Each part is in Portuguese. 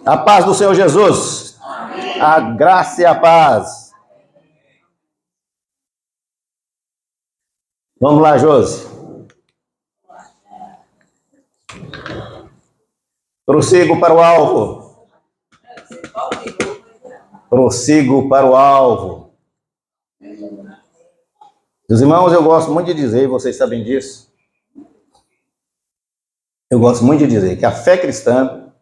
A paz do Senhor Jesus. Amém. A graça e a paz. Vamos lá, Josi. Prossigo para o alvo. Prossigo para o alvo. Meus irmãos, eu gosto muito de dizer, e vocês sabem disso, eu gosto muito de dizer que a fé cristã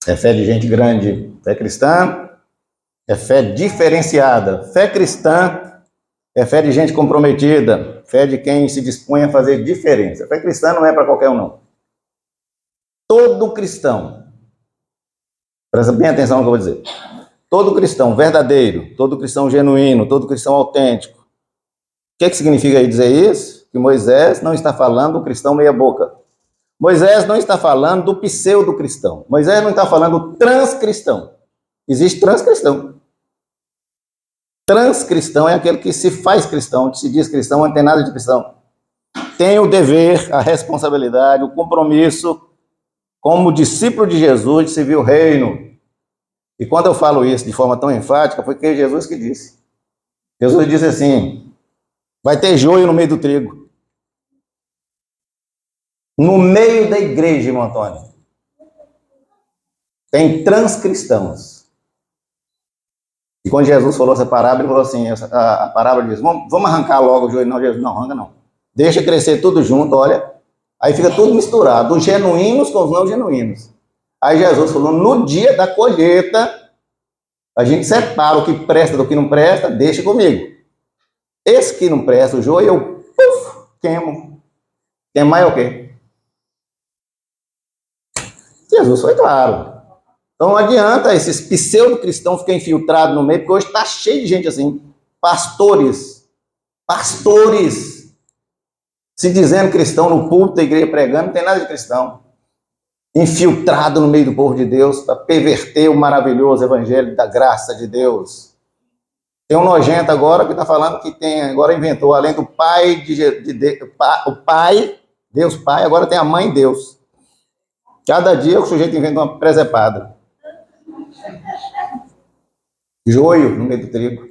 é fé de gente grande. Fé cristã é fé diferenciada. Fé cristã é fé de gente comprometida. Fé de quem se dispõe a fazer diferença. Fé cristã não é para qualquer um, não. Todo cristão, presta bem atenção no que eu vou dizer, todo cristão verdadeiro, todo cristão genuíno, todo cristão autêntico. O que significa aí dizer isso? Que Moisés não está falando do cristão meia boca. Moisés não está falando do pseudo-cristão. Moisés não está falando do transcristão. Existe transcristão. Transcristão é aquele que se faz cristão, que se diz cristão, não tem nada de cristão. Tem o dever, a responsabilidade, o compromisso, como discípulo de Jesus, de servir o reino. E quando eu falo isso de forma tão enfática, foi que Jesus que disse. Jesus disse assim, vai ter joio no meio do trigo. No meio da igreja, irmão Antônio, tem transcristãos. E quando Jesus falou essa parábola, ele falou assim, a parábola diz, vamos arrancar logo o joio. Não, Jesus, não, arranca não. Deixa crescer tudo junto, olha. Aí fica tudo misturado, os genuínos com os não genuínos. Aí Jesus falou, no dia da colheita, a gente separa o que presta do que não presta, deixa comigo. Esse que não presta, o joio, eu queimo. Queimar é o quê? Jesus foi claro. Então não adianta esses pseudo-cristãos ficarem infiltrados no meio, porque hoje está cheio de gente assim, pastores, se dizendo cristão no púlpito da igreja pregando, não tem nada de cristão. Infiltrado no meio do povo de Deus, para perverter o maravilhoso evangelho da graça de Deus. Tem um nojento agora que está falando que tem, agora inventou, além do Pai, o Pai, Deus Pai, agora tem a Mãe Deus. Cada dia o sujeito inventa uma presepada. Joio no meio do trigo.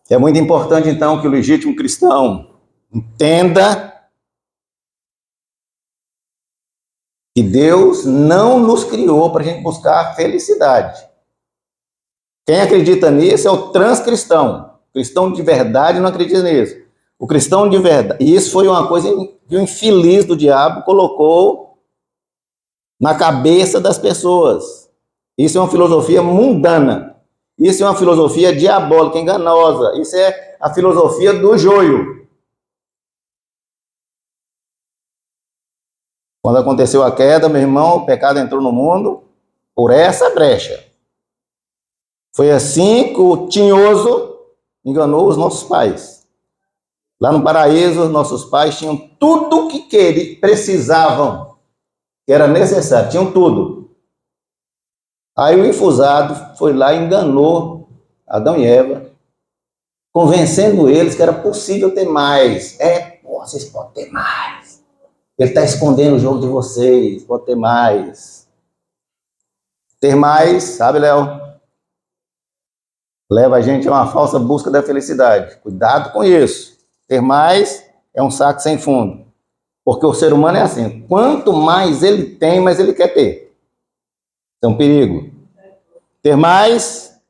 É muito importante, então, que o legítimo cristão entenda que Deus não nos criou para a gente buscar a felicidade. Quem acredita nisso é o transcristão. O cristão de verdade não acredita nisso. O cristão de verdade... E isso foi uma coisa que o infeliz do diabo colocou na cabeça das pessoas. Isso é uma filosofia mundana. Isso é uma filosofia diabólica, enganosa. Isso é a filosofia do joio. Quando aconteceu a queda, meu irmão, o pecado entrou no mundo por essa brecha. Foi assim que o tinhoso enganou os nossos pais. Lá no paraíso, nossos pais tinham tudo o que precisavam, que era necessário, tinham tudo. Aí o infusado foi lá e enganou Adão e Eva, convencendo eles que era possível ter mais. Vocês podem ter mais. Ele está escondendo o jogo de vocês, pode ter mais. Ter mais, sabe, Léo? Leva a gente a uma falsa busca da felicidade. Cuidado com isso. Ter mais é um saco sem fundo. Porque o ser humano é assim. Quanto mais ele tem, mais ele quer ter. Isso é um perigo. Ter mais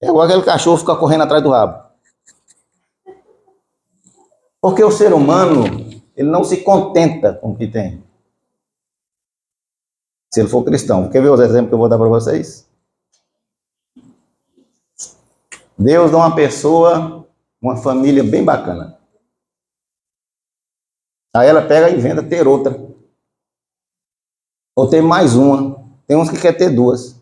é igual aquele cachorro ficar correndo atrás do rabo. Porque o ser humano, ele não se contenta com o que tem. Se ele for cristão. Quer ver os exemplos que eu vou dar para vocês? Deus dá uma pessoa, uma família bem bacana. Aí ela pega e inventa ter outra. Ou ter mais uma. Tem uns que querem ter duas.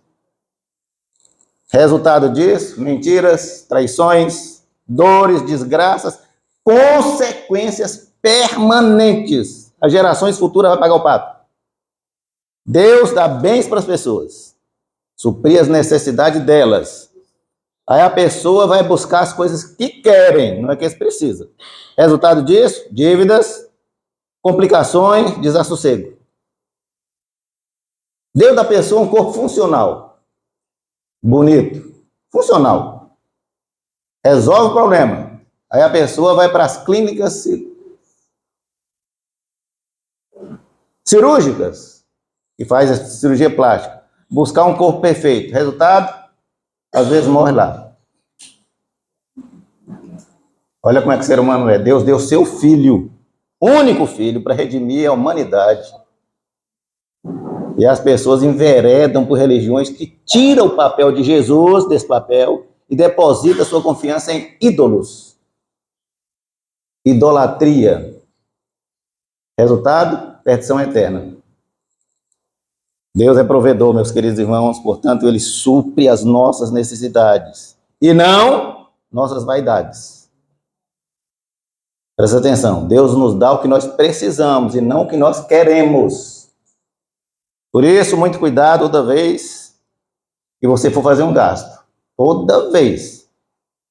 Resultado disso, mentiras, traições, dores, desgraças, consequências permanentes. As gerações futuras vão pagar o pato. Deus dá bens para as pessoas, suprir as necessidades delas. Aí a pessoa vai buscar as coisas que querem, não é que eles precisam. Resultado disso, dívidas, complicações, desassossego. Deu da pessoa um corpo funcional, bonito, funcional. Resolve o problema. Aí a pessoa vai para as clínicas cirúrgicas, que faz a cirurgia plástica, buscar um corpo perfeito. Resultado, às vezes morre lá. Olha como é que o ser humano é. Deus deu seu filho, único filho, para redimir a humanidade. E as pessoas enveredam por religiões que tiram o papel de Jesus desse papel e depositam sua confiança em ídolos. Idolatria. Resultado, perdição eterna. Deus é provedor, meus queridos irmãos, portanto, Ele supre as nossas necessidades e não nossas vaidades. Presta atenção, Deus nos dá o que nós precisamos e não o que nós queremos. Por isso, muito cuidado toda vez que você for fazer um gasto. Toda vez.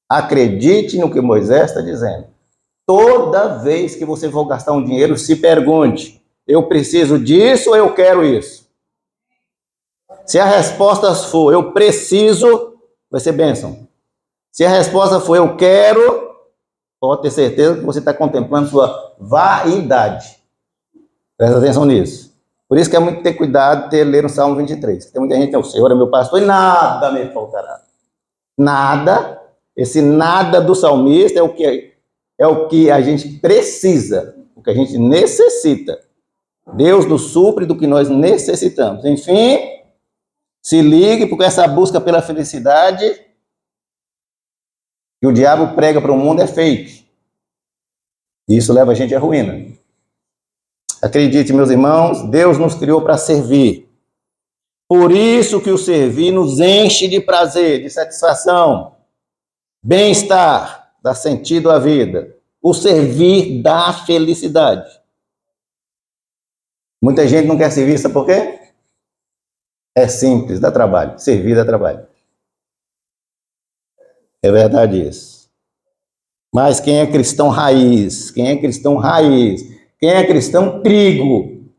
Acredite no que Moisés está dizendo. Toda vez que você for gastar um dinheiro, se pergunte: eu preciso disso ou eu quero isso? Se a resposta for eu preciso, vai ser bênção. Se a resposta for eu quero, pode ter certeza que você está contemplando sua vaidade. Presta atenção nisso. Por isso que é muito ter cuidado de ler o Salmo 23. Tem muita gente, o Senhor é meu pastor e nada me faltará. Nada. Esse nada do salmista é o que a gente precisa, o que a gente necessita. Deus nos supre do que nós necessitamos. Enfim, se ligue, porque essa busca pela felicidade que o diabo prega para o mundo é fake. E isso leva a gente à ruína. Acredite, meus irmãos, Deus nos criou para servir. Por isso que o servir nos enche de prazer, de satisfação, bem-estar, dá sentido à vida. O servir dá felicidade. Muita gente não quer servir, sabe por quê? É simples, dá trabalho. Servir dá trabalho. É verdade isso. Mas quem é cristão raiz? Quem é cristão raiz? Quem é cristão trigo?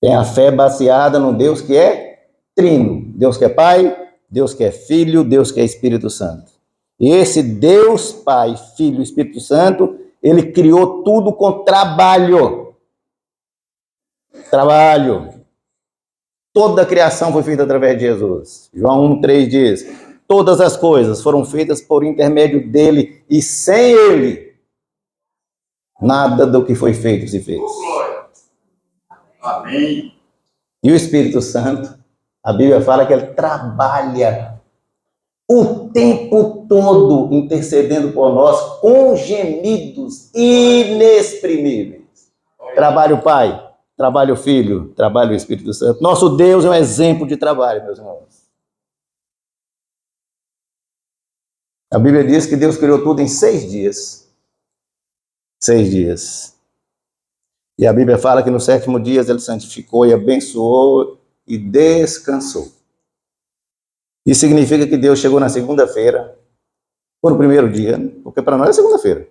Tem a fé baseada no Deus que é trino. Deus que é Pai, Deus que é Filho, Deus que é Espírito Santo. E esse Deus, Pai, Filho e Espírito Santo, Ele criou tudo com trabalho. Trabalho. Toda a criação foi feita através de Jesus. João 1,3 diz: todas as coisas foram feitas por intermédio dele e sem ele, nada do que foi feito se fez. Amém. E o Espírito Santo, a Bíblia fala que ele trabalha o tempo todo intercedendo por nós com gemidos inexprimíveis. Trabalha o Pai, trabalha o Filho, trabalha o Espírito Santo. Nosso Deus é um exemplo de trabalho, meus irmãos. A Bíblia diz que Deus criou tudo em 6 dias. 6 dias. E a Bíblia fala que no 7º dia ele santificou e abençoou e descansou. Isso significa que Deus chegou na segunda-feira, ou no primeiro dia, porque para nós é segunda-feira.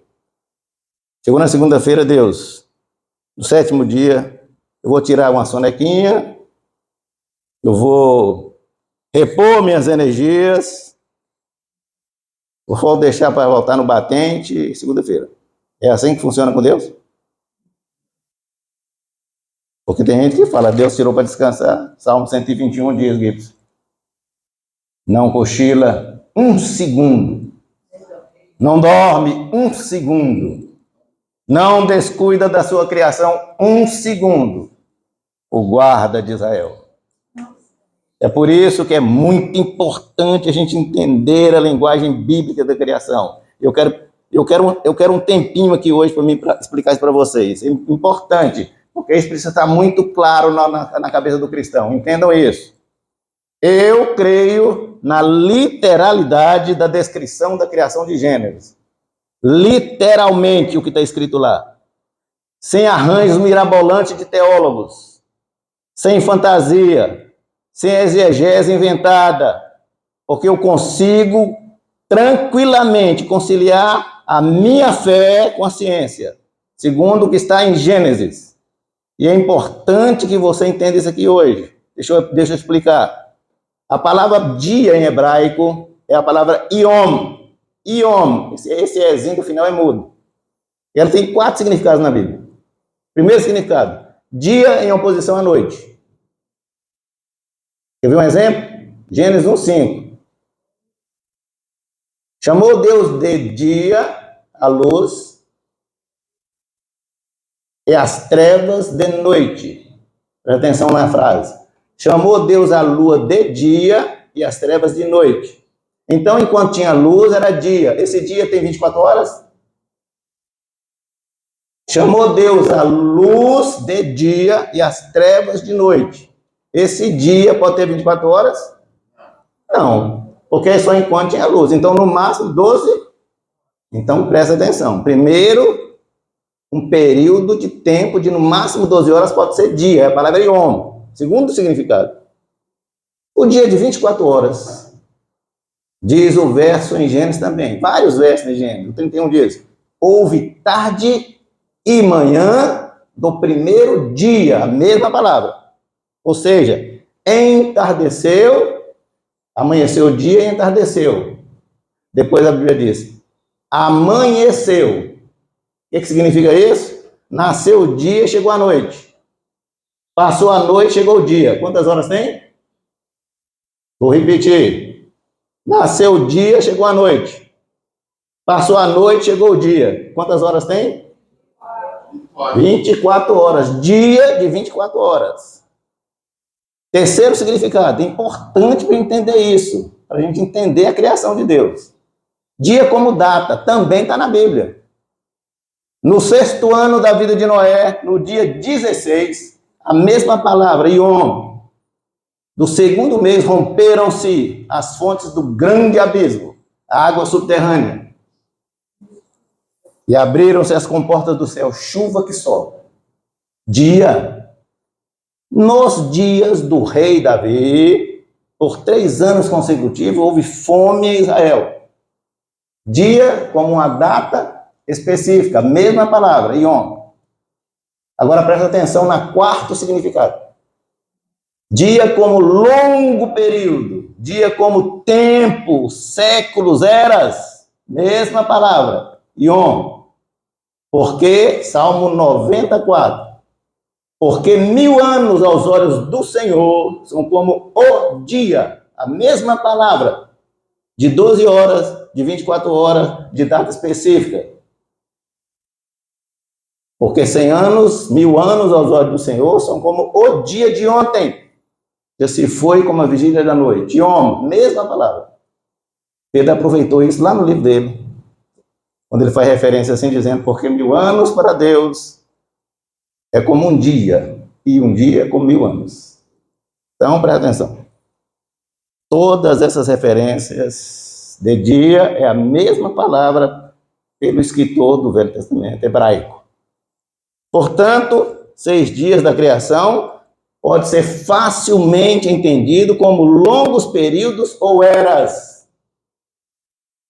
Chegou na segunda-feira, Deus, no 7º dia, eu vou tirar uma sonequinha, eu vou repor minhas energias, vou deixar para voltar no batente, segunda-feira. É assim que funciona com Deus? Porque tem gente que fala, Deus tirou para descansar. Salmo 121 diz, Gibson, não cochila 1 segundo, não dorme 1 segundo, não descuida da sua criação 1 segundo, o guarda de Israel. É por isso que é muito importante a gente entender a linguagem bíblica da criação. Eu quero um tempinho aqui hoje para mim explicar isso para vocês. É importante, porque isso precisa estar muito claro na cabeça do cristão. Entendam isso. Eu creio na literalidade da descrição da criação de Gênesis. Literalmente o que está escrito lá. Sem arranjos mirabolantes de teólogos. Sem fantasia. Sem exegese inventada. Porque eu consigo tranquilamente conciliar a minha fé com a ciência. segundo o que está em Gênesis. E é importante que você entenda isso aqui hoje. Deixa eu explicar. A palavra dia em hebraico é a palavra Yom. Yom, esse ezinho do final é mudo. Ela tem 4 significados na Bíblia. Primeiro significado, dia em oposição à noite. Quer ver um exemplo? Gênesis 1:5. Chamou Deus de dia a luz e as trevas de noite. Presta atenção na frase. Chamou Deus a lua de dia e as trevas de noite. Então, enquanto tinha luz, era dia. Esse dia tem 24 horas? Chamou Deus a luz de dia e as trevas de noite. Esse dia pode ter 24 horas? Não, porque é só enquanto tinha luz. Então, no máximo, 12. Então, presta atenção. Primeiro, um período de tempo de no máximo 12 horas pode ser dia. É a palavra Yom. Segundo significado. O dia de 24 horas. Diz o verso em Gênesis também. Vários versos em Gênesis. O 31 diz. Houve tarde e manhã do primeiro dia. A mesma palavra. Ou seja, entardeceu, amanheceu o dia e entardeceu. Depois a Bíblia diz. Amanheceu. O que significa isso? Nasceu o dia e chegou a noite. Passou a noite, chegou o dia. Quantas horas tem? Vou repetir. Nasceu o dia, chegou a noite. Passou a noite, chegou o dia. Quantas horas tem? 24 horas. Dia de 24 horas. Terceiro significado, importante para entender isso, para a gente entender a criação de Deus. Dia como data, também está na Bíblia. No 6º ano da vida de Noé, no dia 16, a mesma palavra, Yom. Do 2º mês romperam-se as fontes do grande abismo, a água subterrânea. E abriram-se as comportas do céu, chuva que sobe. Dia. Nos dias do rei Davi, por 3 anos consecutivos, houve fome em Israel. Dia como uma data específica, mesma palavra, Yom. Agora presta atenção na 4º significado. Dia como longo período, dia como tempo, séculos, eras, mesma palavra, Yom. Porque, Salmo 94, porque 1000 anos aos olhos do Senhor são como o dia, a mesma palavra, de 12 horas, de 24 horas, de data específica. Porque 100 anos, 1000 anos aos olhos do Senhor são como o dia de ontem. Já se foi como a vigília da noite. Yom, mesma palavra. Pedro aproveitou isso lá no livro dele. Quando ele faz referência assim, dizendo, porque 1000 anos para Deus é como um dia. E um dia é como 1000 anos. Então, presta atenção. Todas essas referências de dia é a mesma palavra pelo escritor do Velho Testamento hebraico. Portanto, 6 dias da criação pode ser facilmente entendido como longos períodos ou eras.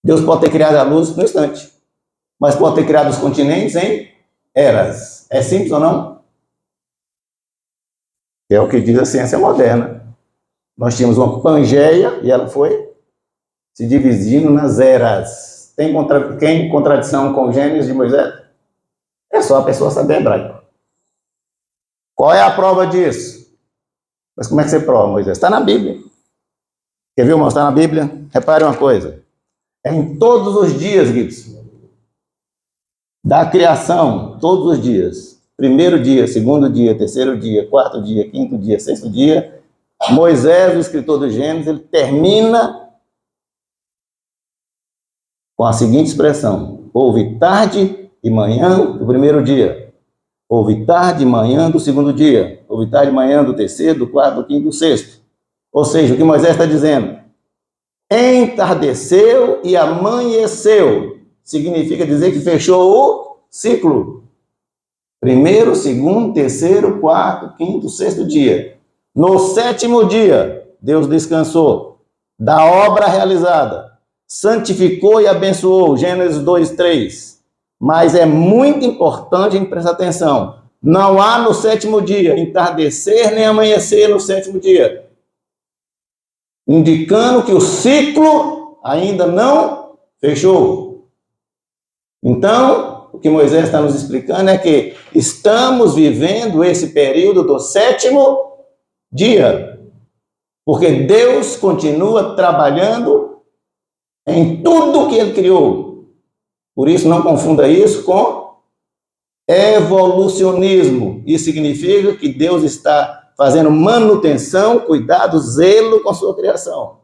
Deus pode ter criado a luz no instante, mas pode ter criado os continentes em eras. É simples ou não? É o que diz a ciência moderna. Nós tínhamos uma Pangeia e ela foi se dividindo nas eras. Tem contradição com o Gênesis de Moisés? É só a pessoa saber hebraico. Qual é a prova disso? Mas como é que você prova, Moisés? Está na Bíblia. Quer ver, irmão? Está na Bíblia? Repare uma coisa. É em todos os dias, Gibson. Da criação, todos os dias. 1º dia, 2º dia, 3º dia, 4º dia, 5º dia, 6º dia. Moisés, o escritor do Gênesis, ele termina com a seguinte expressão. Houve tarde e manhã do 1º dia. Houve tarde e manhã do 2º dia. Houve tarde e manhã do 3º, do 4º, do 5º, do 6º. Ou seja, o que Moisés está dizendo? Entardeceu e amanheceu. Significa dizer que fechou o ciclo. 1º, 2º, 3º, 4º, 5º, 6º dia. No 7º dia, Deus descansou da obra realizada. Santificou e abençoou. Gênesis 2:3. Mas é muito importante a gente prestar atenção. Não há no sétimo dia entardecer nem amanhecer no sétimo dia, indicando que o ciclo ainda não fechou. Então, o que Moisés está nos explicando é que estamos vivendo esse período do sétimo dia, porque Deus continua trabalhando em tudo que Ele criou. Por isso, não confunda isso com evolucionismo. Isso significa que Deus está fazendo manutenção, cuidado, zelo com a sua criação.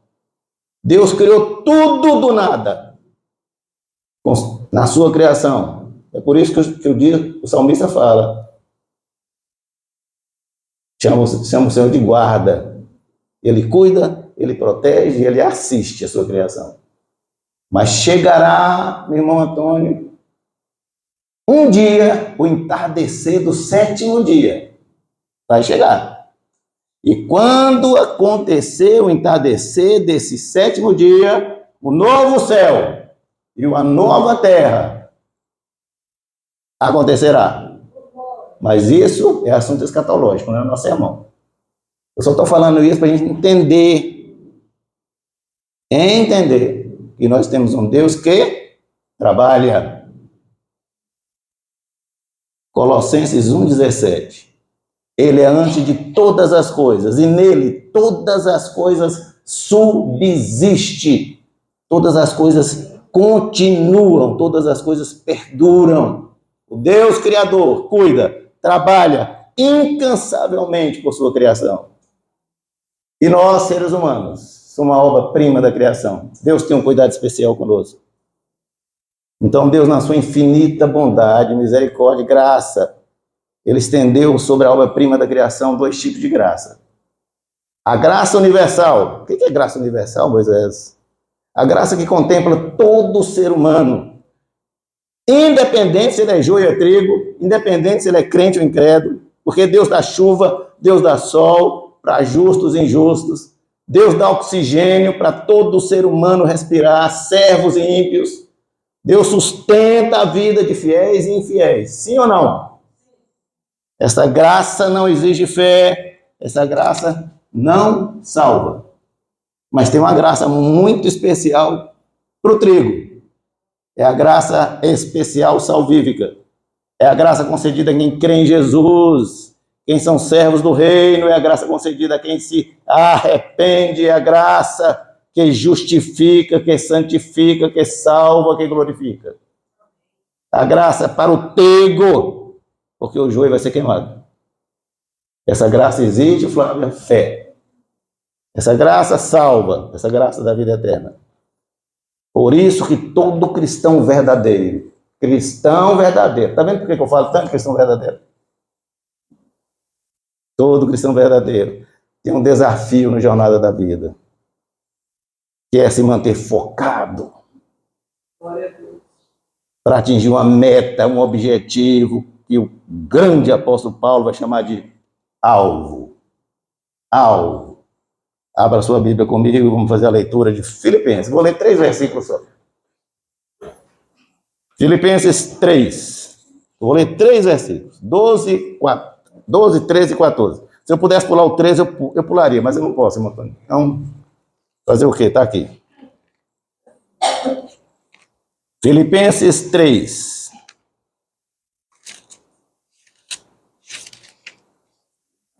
Deus criou tudo do nada na sua criação. É por isso que o salmista fala, chama o Senhor de guarda. Ele cuida, ele protege, ele assiste a sua criação. Mas chegará, meu irmão Antônio, um dia, o entardecer do sétimo dia vai chegar. E quando acontecer o entardecer desse sétimo dia, o novo céu e a nova terra acontecerá. Mas isso é assunto escatológico, não é nosso sermão. Eu só estou falando isso para a gente entender que nós temos um Deus que trabalha. Colossenses 1,17. Ele é antes de todas as coisas, e nele todas as coisas subsistem. Todas as coisas continuam, todas as coisas perduram. O Deus Criador cuida, trabalha incansavelmente por sua criação. E nós, seres humanos, somos uma obra-prima da criação. Deus tem um cuidado especial conosco. Então, Deus, na sua infinita bondade, misericórdia e graça, Ele estendeu sobre a obra-prima da criação 2 tipos de graça. A graça universal. O que é graça universal, Moisés? A graça que contempla todo ser humano, independente se ele é joio ou trigo, independente se ele é crente ou incrédulo, porque Deus dá chuva, Deus dá sol para justos e injustos, Deus dá oxigênio para todo ser humano respirar, servos e ímpios. Deus sustenta a vida de fiéis e infiéis. Sim ou não? Essa graça não exige fé, essa graça não salva. Mas tem uma graça muito especial para o trigo. É a graça especial salvífica. É a graça concedida a quem crê em Jesus. Quem são servos do reino, é a graça concedida a quem se arrepende, é a graça que justifica, que santifica, que salva, que glorifica. A graça para o trigo, porque o joio vai ser queimado. Essa graça exige, Flávia, fé. Essa graça salva, essa graça da vida eterna. Por isso que todo cristão verdadeiro, está vendo por que eu falo tanto de cristão verdadeiro? Todo cristão verdadeiro tem um desafio na jornada da vida, que é se manter focado para atingir uma meta, um objetivo, que o grande apóstolo Paulo vai chamar de alvo. Alvo. Abra sua Bíblia comigo, vamos fazer a leitura de Filipenses. Vou ler 3 versículos só. Filipenses 3. Vou ler 3 versículos. 12, 13 e 14. Se eu pudesse pular o 13, eu pularia, mas eu não posso, irmão Antônio. Então, fazer o quê? Está aqui. Filipenses 3.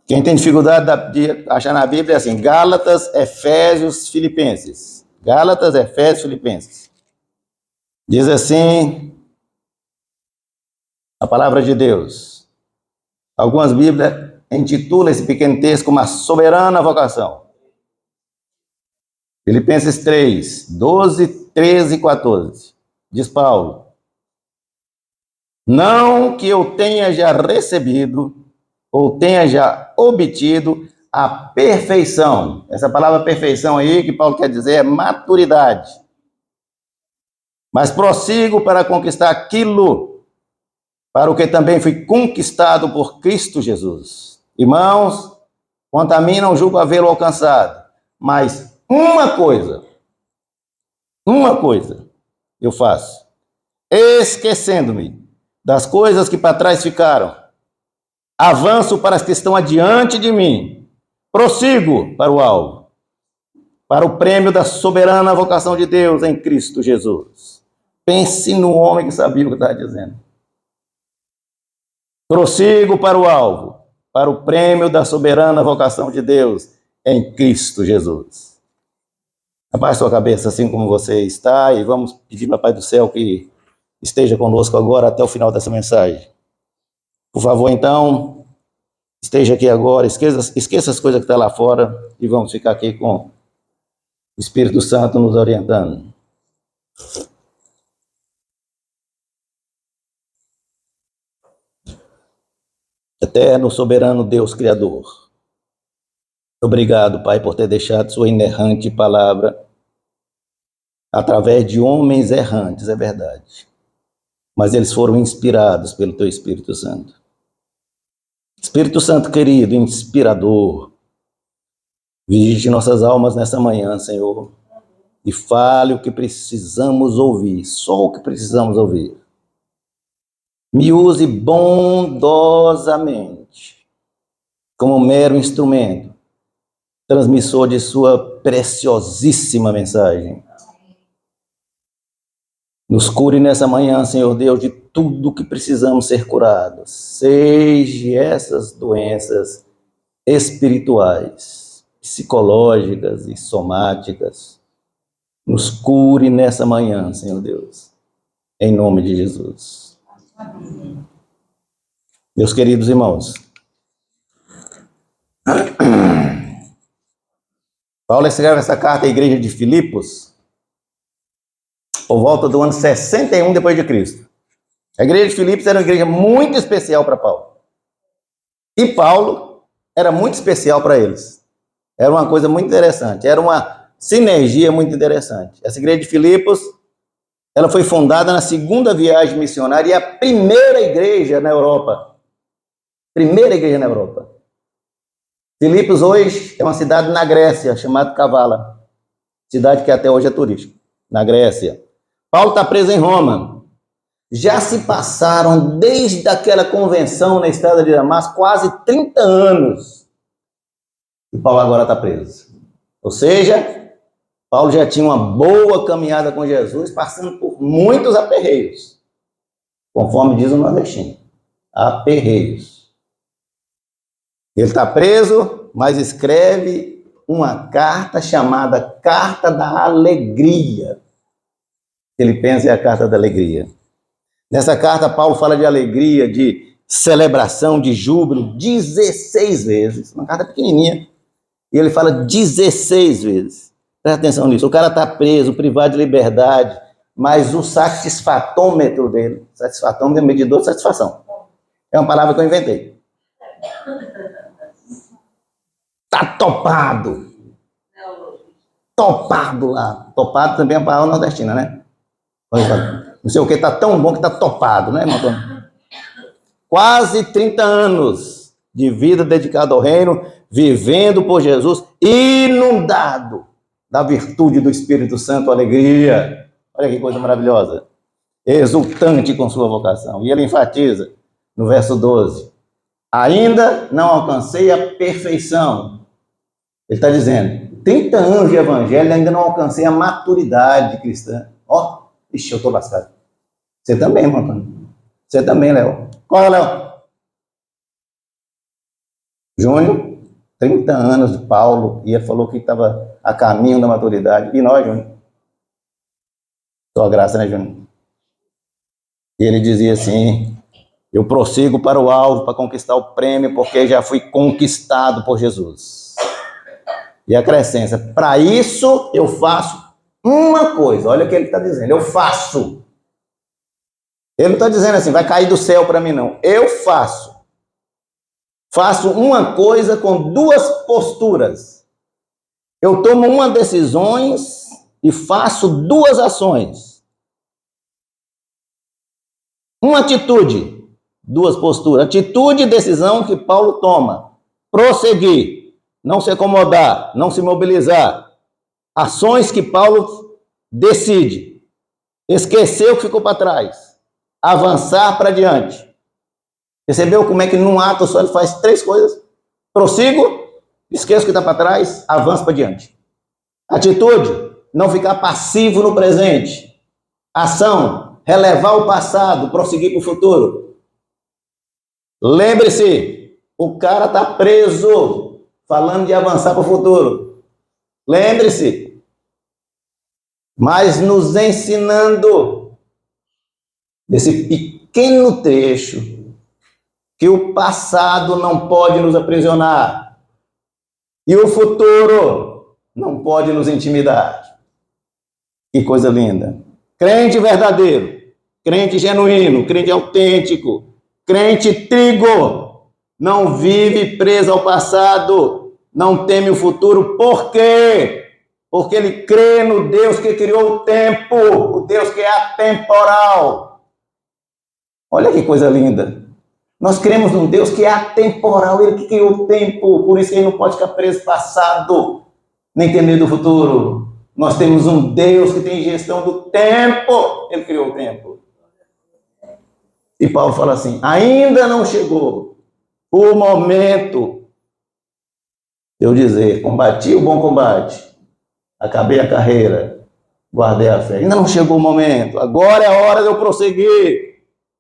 Quem tem dificuldade de achar na Bíblia é assim, Gálatas, Efésios, Filipenses. Gálatas, Efésios, Filipenses. Diz assim a palavra de Deus. Algumas Bíblias intitulam esse pequeno texto como a soberana vocação. Filipenses 3, 12, 13 e 14. Diz Paulo: não que eu tenha já recebido ou tenha já obtido a perfeição. Essa palavra perfeição aí, que Paulo quer dizer, é maturidade. Mas prossigo para conquistar aquilo para o que também fui conquistado por Cristo Jesus. Irmãos, quanto a mim não julgo havê-lo alcançado, mas uma coisa eu faço, esquecendo-me das coisas que para trás ficaram, avanço para as que estão adiante de mim, prossigo para o alvo, para o prêmio da soberana vocação de Deus em Cristo Jesus. Pense no homem que sabia o que estava dizendo. Prossigo para o alvo, para o prêmio da soberana vocação de Deus em Cristo Jesus. Abaixe sua cabeça assim como você está e vamos pedir para o Pai do Céu que esteja conosco agora até o final dessa mensagem. Por favor, então, esteja aqui agora, esqueça as coisas que estão lá fora e vamos ficar aqui com o Espírito Santo nos orientando. Eterno, soberano Deus Criador, obrigado, Pai, por ter deixado sua inerrante palavra através de homens errantes, é verdade. Mas eles foram inspirados pelo Teu Espírito Santo. Espírito Santo querido, inspirador, visite nossas almas nessa manhã, Senhor, e fale o que precisamos ouvir, só o que precisamos ouvir. Me use bondosamente como mero instrumento, transmissor de sua preciosíssima mensagem. Nos cure nessa manhã, Senhor Deus, de tudo que precisamos ser curados, seja essas doenças espirituais, psicológicas e somáticas. Nos cure nessa manhã, Senhor Deus, em nome de Jesus. Meus queridos irmãos, Paulo escreve essa carta à igreja de Filipos por volta do ano 61 depois de Cristo. A igreja de Filipos era uma igreja muito especial para Paulo. E Paulo era muito especial para eles. Era uma coisa muito interessante, era uma sinergia muito interessante. Essa igreja de Filipos, ela foi fundada na segunda viagem missionária e a primeira igreja na Europa. Primeira igreja na Europa. Filipos hoje é uma cidade na Grécia, chamada Kavala. Cidade que até hoje é turística, na Grécia. Paulo está preso em Roma. Já se passaram, desde aquela convenção na estrada de Damasco, quase 30 anos. E Paulo agora está preso. Ou seja, Paulo já tinha uma boa caminhada com Jesus, passando por muitos aperreios. Conforme diz o nordestino. Aperreios. Ele está preso, mas escreve uma carta chamada Carta da Alegria. Filipenses é a carta da alegria. Nessa carta, Paulo fala de alegria, de celebração, de júbilo, 16 vezes. Uma carta pequenininha. E ele fala 16 vezes. Presta atenção nisso. O cara está preso, privado de liberdade, mas o satisfatômetro dele, satisfatômetro é medidor de satisfação. É uma palavra que eu inventei. Está topado. Topado lá. Topado também é uma palavra nordestina, né? Não sei o que, está tão bom que está topado, né, irmão? Quase 30 anos de vida dedicada ao reino, vivendo por Jesus, inundado da virtude do Espírito Santo, alegria. Olha que coisa maravilhosa. Exultante com sua vocação. E ele enfatiza no verso 12: ainda não alcancei a perfeição. Ele está dizendo, 30 anos de evangelho, ainda não alcancei a maturidade cristã. Ó, ixi, eu estou lascado. Você também, irmão Antônio. Você também, Léo. Qual é, Léo? Júnior, 30 anos de Paulo, e ele falou que estava a caminho da maturidade. E nós, Júnior? Sua graça, né, Júnior? E ele dizia assim, eu prossigo para o alvo, para conquistar o prêmio, porque já fui conquistado por Jesus. E acrescenta, para isso eu faço uma coisa. Olha o que ele está dizendo, eu faço. Ele não está dizendo assim, vai cair do céu para mim, não. Eu faço. Faço uma coisa com duas posturas. Eu tomo uma decisão e faço duas ações. Uma atitude, duas posturas. Atitude e decisão que Paulo toma. Prosseguir, não se acomodar, não se mobilizar. Ações que Paulo decide. Esquecer o que ficou para trás. Avançar para diante. Percebeu como é que num ato só ele faz 3 coisas? Prossigo, esqueço o que está para trás, avanço para diante. Atitude, não ficar passivo no presente. Ação, relevar o passado, prosseguir para o futuro. Lembre-se, o cara está preso, falando de avançar para o futuro. Lembre-se, mas nos ensinando nesse pequeno trecho que o passado não pode nos aprisionar e o futuro não pode nos intimidar. Que coisa linda. Crente verdadeiro, crente genuíno, crente autêntico, crente trigo, não vive preso ao passado, não teme o futuro. Por quê? Porque ele crê no Deus que criou o tempo, o Deus que é atemporal. Olha que coisa linda. Nós cremos num Deus que é atemporal, ele que criou o tempo, por isso que ele não pode ficar preso ao passado, nem ter medo do futuro. Nós temos um Deus que tem gestão do tempo, ele criou o tempo. E Paulo fala assim, ainda não chegou o momento de eu dizer, combati o bom combate, acabei a carreira, guardei a fé. Ainda não chegou o momento, agora é a hora de eu prosseguir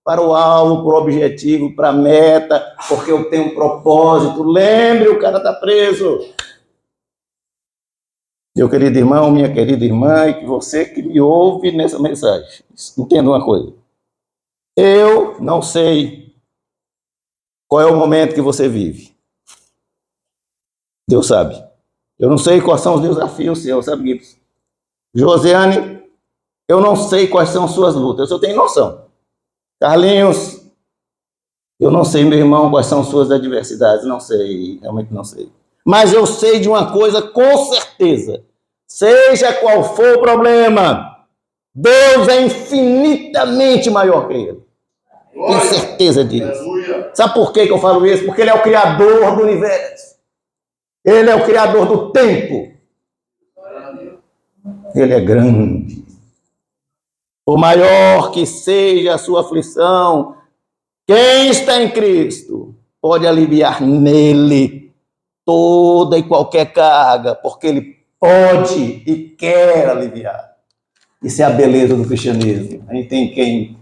para o alvo, para o objetivo, para a meta, porque eu tenho um propósito. Lembre, o cara está preso. Meu querido irmão, minha querida irmã, e que você que me ouve nessa mensagem, entenda uma coisa. Eu não sei qual é o momento que você vive. Deus sabe. Eu não sei quais são os desafios seus, sabe, Gibson? Josiane, eu não sei quais são suas lutas, eu tenho noção. Carlinhos, eu não sei, meu irmão, quais são suas adversidades, não sei, realmente não sei. Mas eu sei de uma coisa com certeza, seja qual for o problema, Deus é infinitamente maior que ele. Tenho certeza disso. Sabe por que eu falo isso? Porque ele é o criador do universo. Ele é o criador do tempo. Ele é grande. Por maior que seja a sua aflição, quem está em Cristo pode aliviar nele toda e qualquer carga, porque ele pode e quer aliviar. Isso é a beleza do cristianismo. A gente tem quem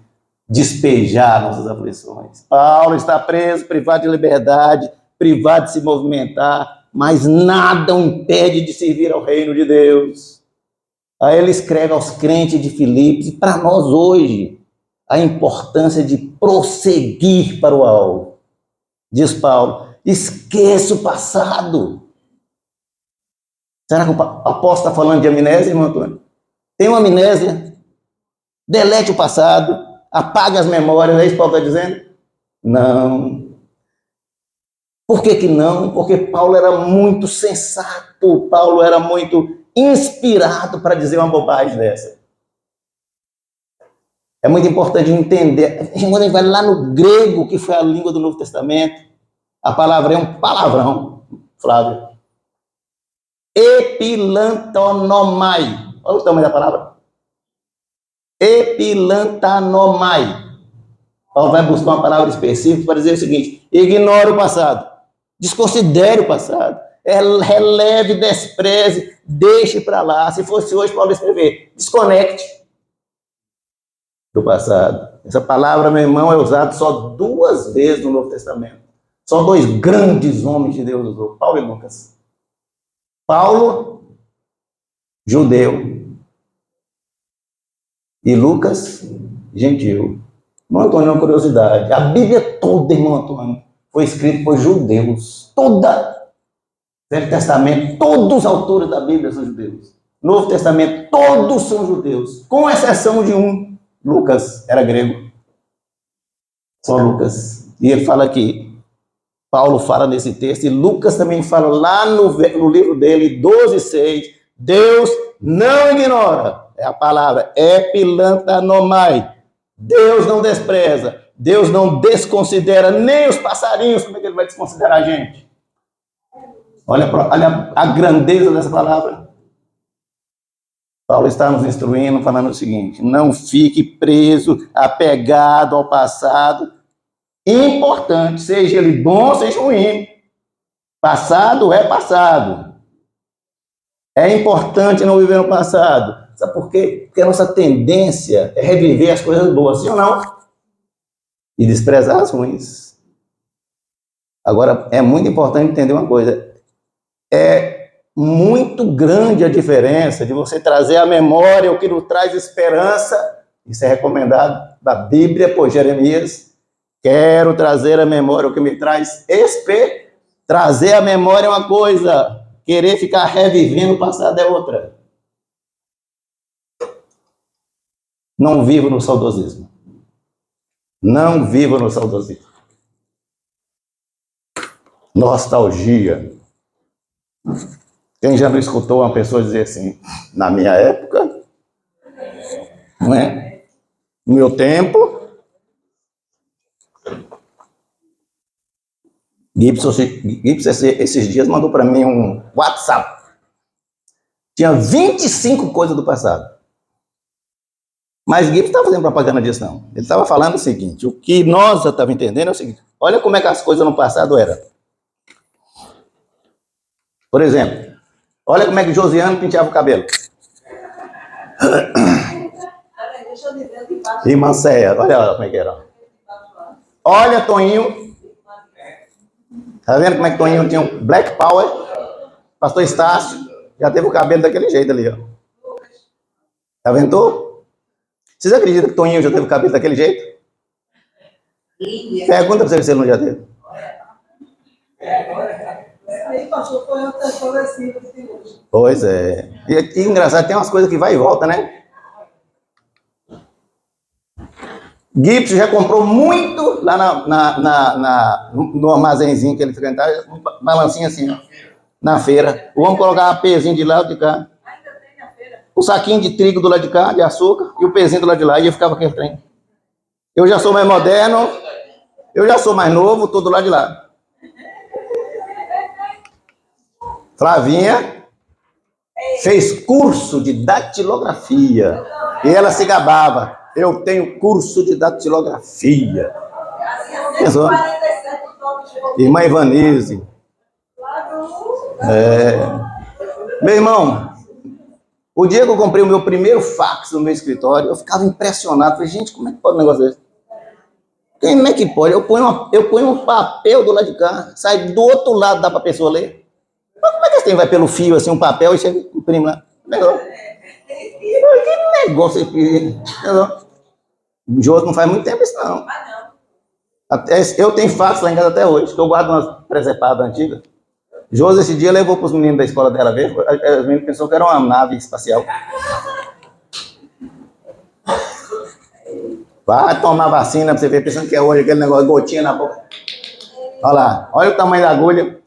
despejar nossas aflições. Paulo está preso, privado de liberdade, privado de se movimentar, mas nada o impede de servir ao reino de Deus. Aí ele escreve aos crentes de Filipos, e para nós hoje, a importância de prosseguir para o alvo. Diz Paulo, esqueça o passado. Será que o apóstolo está falando de amnésia, irmão Antônio? Tem uma amnésia? Delete o passado, apague as memórias, é isso que Paulo está dizendo? Não. Por que não? Porque Paulo era muito sensato, Paulo era muito inspirado para dizer uma bobagem dessa. É muito importante entender. Quando a gente vai lá no grego, que foi a língua do Novo Testamento, a palavra é um palavrão, Flávio. Epilantonomai. Olha o tamanho da palavra. Epilantanomai. Paulo vai buscar uma palavra específica para dizer o seguinte: ignore o passado, desconsidere o passado, releve, despreze, deixe para lá. Se fosse hoje, Paulo escrever, desconecte do passado. Essa palavra, meu irmão, é usada só 2 vezes no Novo Testamento. Só 2 grandes homens de Deus usou, Paulo e Lucas. Paulo, judeu, e Lucas, gentil. Irmão Antônio, uma curiosidade. A Bíblia toda, irmão Antônio, foi escrita por judeus. Toda. Velho Testamento, todos os autores da Bíblia são judeus. Novo Testamento, todos são judeus. Com exceção de um, Lucas era grego. Só Lucas. E ele fala aqui, Paulo fala nesse texto, e Lucas também fala lá no livro dele, 12:6, Deus não ignora. É a palavra epilantanomai. Deus não despreza, Deus não desconsidera nem os passarinhos. Como é que ele vai desconsiderar a gente? Olha a grandeza dessa palavra. Paulo está nos instruindo, falando o seguinte: não fique preso, apegado ao passado. Importante, seja ele bom, seja ruim. Passado é passado. É importante não viver no passado. Sabe por quê? Porque a nossa tendência é reviver as coisas boas, sim ou não? E desprezar as ruins. Agora, é muito importante entender uma coisa. É muito grande a diferença de você trazer à memória o que nos traz esperança. Isso é recomendado da Bíblia por Jeremias. Quero trazer à memória o que me traz esperança. Trazer à memória é uma coisa, querer ficar revivendo o passado é outra. Não vivo no saudosismo. Não vivo no saudosismo. Nostalgia. Quem já não escutou uma pessoa dizer assim, na minha época, não é? No meu tempo, Gibson esses dias mandou para mim um WhatsApp. Tinha 25 coisas do passado. Mas Gibson não estava fazendo propaganda disso, não. Ele estava falando o seguinte, o que nós já estávamos entendendo é o seguinte, olha como é que as coisas no passado eram. Por exemplo, olha como é que Josiano penteava o cabelo. E Manceia, olha como é que era. Olha Toninho. Tá vendo como é que Toninho tinha um Black Power? Pastor Estácio já teve o cabelo daquele jeito ali, ó. Tá vendo? Vocês acreditam que Toninho já teve o cabelo daquele jeito? Pergunta pra você se ele não já teve. Pois é. E engraçado, tem umas coisas que vai e volta, né? Gibson já comprou muito lá no armazenzinho que ele frequentava, um balancinho assim, ó, na feira. O homem colocava pezinho de lá e de cá. O saquinho de trigo do lado de cá, de açúcar, e o pezinho do lado de lá, e eu ficava aquele trem. Eu já sou mais moderno, eu já sou mais novo, tô do lado de lá. Flavinha fez curso de datilografia, e ela se gabava. Eu tenho curso de datilografia. Pensou? Irmã Ivanise. Meu irmão, o dia que eu comprei o meu primeiro fax no meu escritório, eu ficava impressionado. Falei, gente, como é que pode um negócio desse? Como é que pode? Eu ponho um papel do lado de cá, sai do outro lado, dá para a pessoa ler. Mas como é que assim vai pelo fio, assim, um papel e chega e imprime lá? Negócio. Que negócio aqui? O João não faz muito tempo isso, não. Eu tenho fax lá em casa até hoje, que eu guardo umas presepadas antigas. Josi, esse dia, levou para os meninos da escola dela ver. Os meninos pensaram que era uma nave espacial. Vai tomar vacina para você ver, pensando que é hoje aquele negócio, gotinha na boca. Olha lá, olha o tamanho da agulha.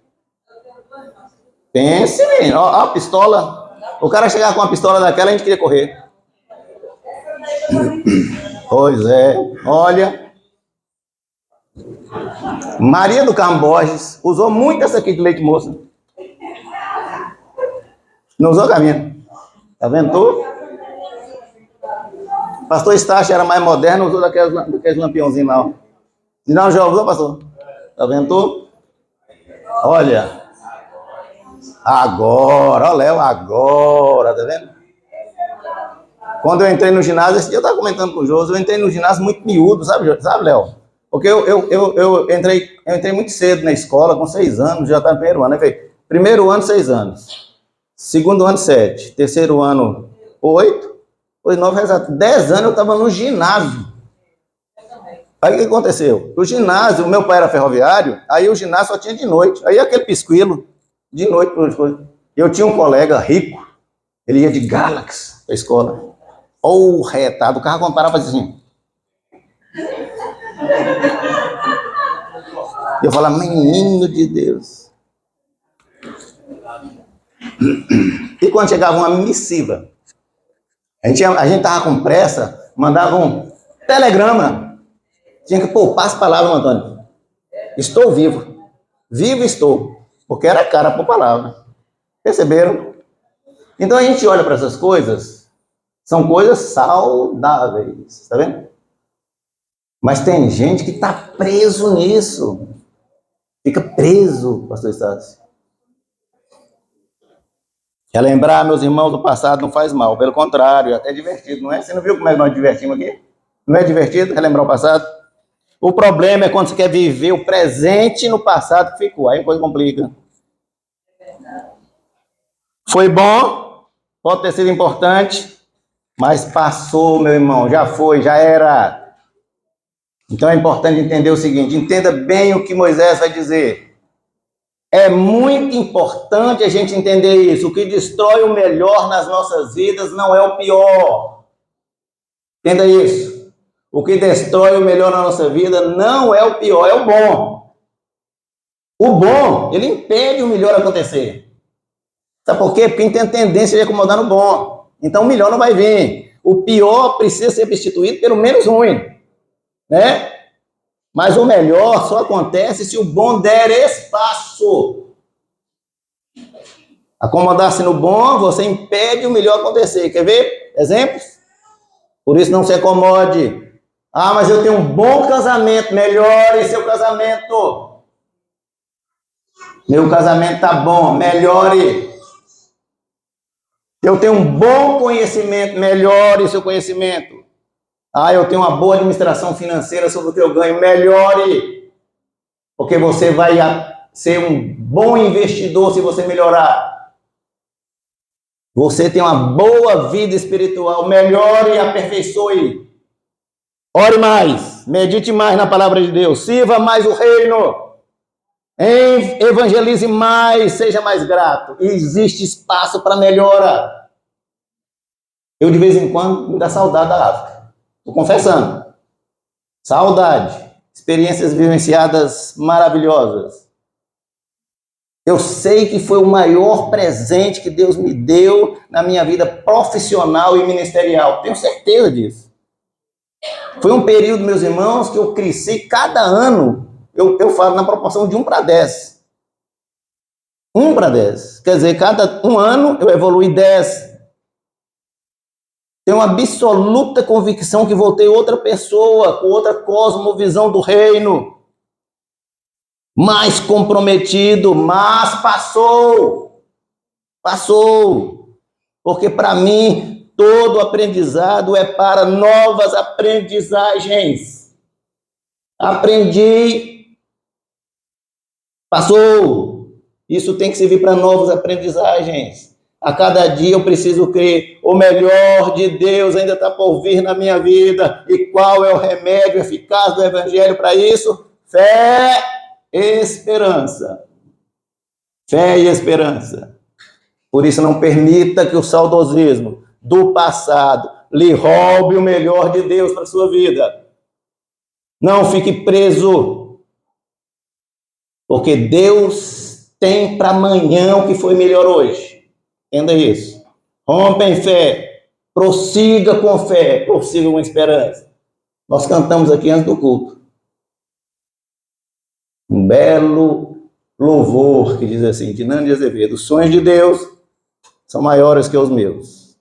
Pense, menino, ó a pistola. O cara chegar com uma pistola daquela, a gente queria correr. Pois é, olha. Maria do Carmo Borges usou muito essa aqui de leite moça. Não usou, Caminho? Tá vendo tu? Pastor Estácio era mais moderno, usou daqueles lampiãozinhos lá. Não, já usou, pastor? Tá vendo tu? Olha. Agora, ó Léo, agora, tá vendo? Quando eu entrei no ginásio, esse dia eu tava comentando com o Josi, eu entrei no ginásio muito miúdo, sabe, Léo? Porque eu entrei muito cedo na escola, com 6 anos, já tá no primeiro ano, né? Primeiro ano, 6 anos. Segundo ano, 7. Terceiro ano, 8. 8, 9, exato. 10 anos eu estava no ginásio. Aí o que aconteceu? O ginásio, meu pai era ferroviário, aí o ginásio só tinha de noite. Aí aquele pisquilo, de noite. Eu tinha um colega rico, ele ia de Galaxy para a escola. Ou retado, o carro comparava assim. Eu falava, menino de Deus. E quando chegava uma missiva, a gente tava com pressa, mandava um telegrama. Tinha que poupar as palavras, Antônio. Estou vivo. Vivo estou. Porque era cara por palavra. Perceberam? Então a gente olha para essas coisas São coisas saudáveis, tá vendo? Mas tem gente que está preso nisso. Fica preso, pastor Estácio. Relembrar, meus irmãos, do passado não faz mal. Pelo contrário, é até divertido, não é? Você não viu como é que nós divertimos aqui? Não é divertido relembrar o passado? O problema é quando você quer viver o presente no passado que ficou. Aí a coisa complica. Foi bom, pode ter sido importante, mas passou, meu irmão. Já foi, já era. Então é importante entender o seguinte. Entenda bem o que Moisés vai dizer. É muito importante a gente entender isso. O que destrói o melhor nas nossas vidas não é o pior. Entenda isso. O que destrói o melhor na nossa vida não é o pior, é o bom. O bom, ele impede o melhor acontecer. Sabe por quê? Porque tem tendência de acomodar no bom. Então o melhor não vai vir. O pior precisa ser substituído pelo menos ruim. Né? Mas o melhor só acontece se o bom der espaço. Acomodar-se no bom, você impede o melhor acontecer. Quer ver exemplos? Por isso não se acomode. Ah, mas eu tenho um bom casamento. Melhore seu casamento. Meu casamento tá bom. Melhore. Eu tenho um bom conhecimento. Melhore seu conhecimento. Ah, eu tenho uma boa administração financeira sobre o que eu ganho. Melhore. Porque você vai ser um bom investidor se você melhorar. Você tem uma boa vida espiritual. Melhore e aperfeiçoe. Ore mais. Medite mais na palavra de Deus. Sirva mais o reino. Evangelize mais. Seja mais grato. E existe espaço para melhora. Eu, de vez em quando, me dá saudade da África. Estou confessando. Saudade. Experiências vivenciadas maravilhosas. Eu sei que foi o maior presente que Deus me deu na minha vida profissional e ministerial. Tenho certeza disso. Foi um período, meus irmãos, que eu cresci cada ano. Eu falo na proporção de 1 para 10. 1 para 10. Quer dizer, cada um ano eu evolui 10. Tenho uma absoluta convicção que voltei outra pessoa, com outra cosmovisão do reino. Mais comprometido, mas passou. Passou. Porque para mim, todo aprendizado é para novas aprendizagens. Aprendi. Passou. Isso tem que servir para novas aprendizagens. A cada dia eu preciso crer, o melhor de Deus ainda está por vir na minha vida. E qual é o remédio eficaz do Evangelho para isso? Fé, esperança. Fé e esperança. Por isso não permita que o saudosismo do passado lhe roube o melhor de Deus para a sua vida. Não fique preso. Porque Deus tem para amanhã o que foi melhor hoje. Entenda isso. Rompa em fé. Prossiga com fé. Prossiga com esperança. Nós cantamos aqui antes do culto um belo louvor que diz assim, de Nando de Azevedo: os sonhos de Deus são maiores que os meus.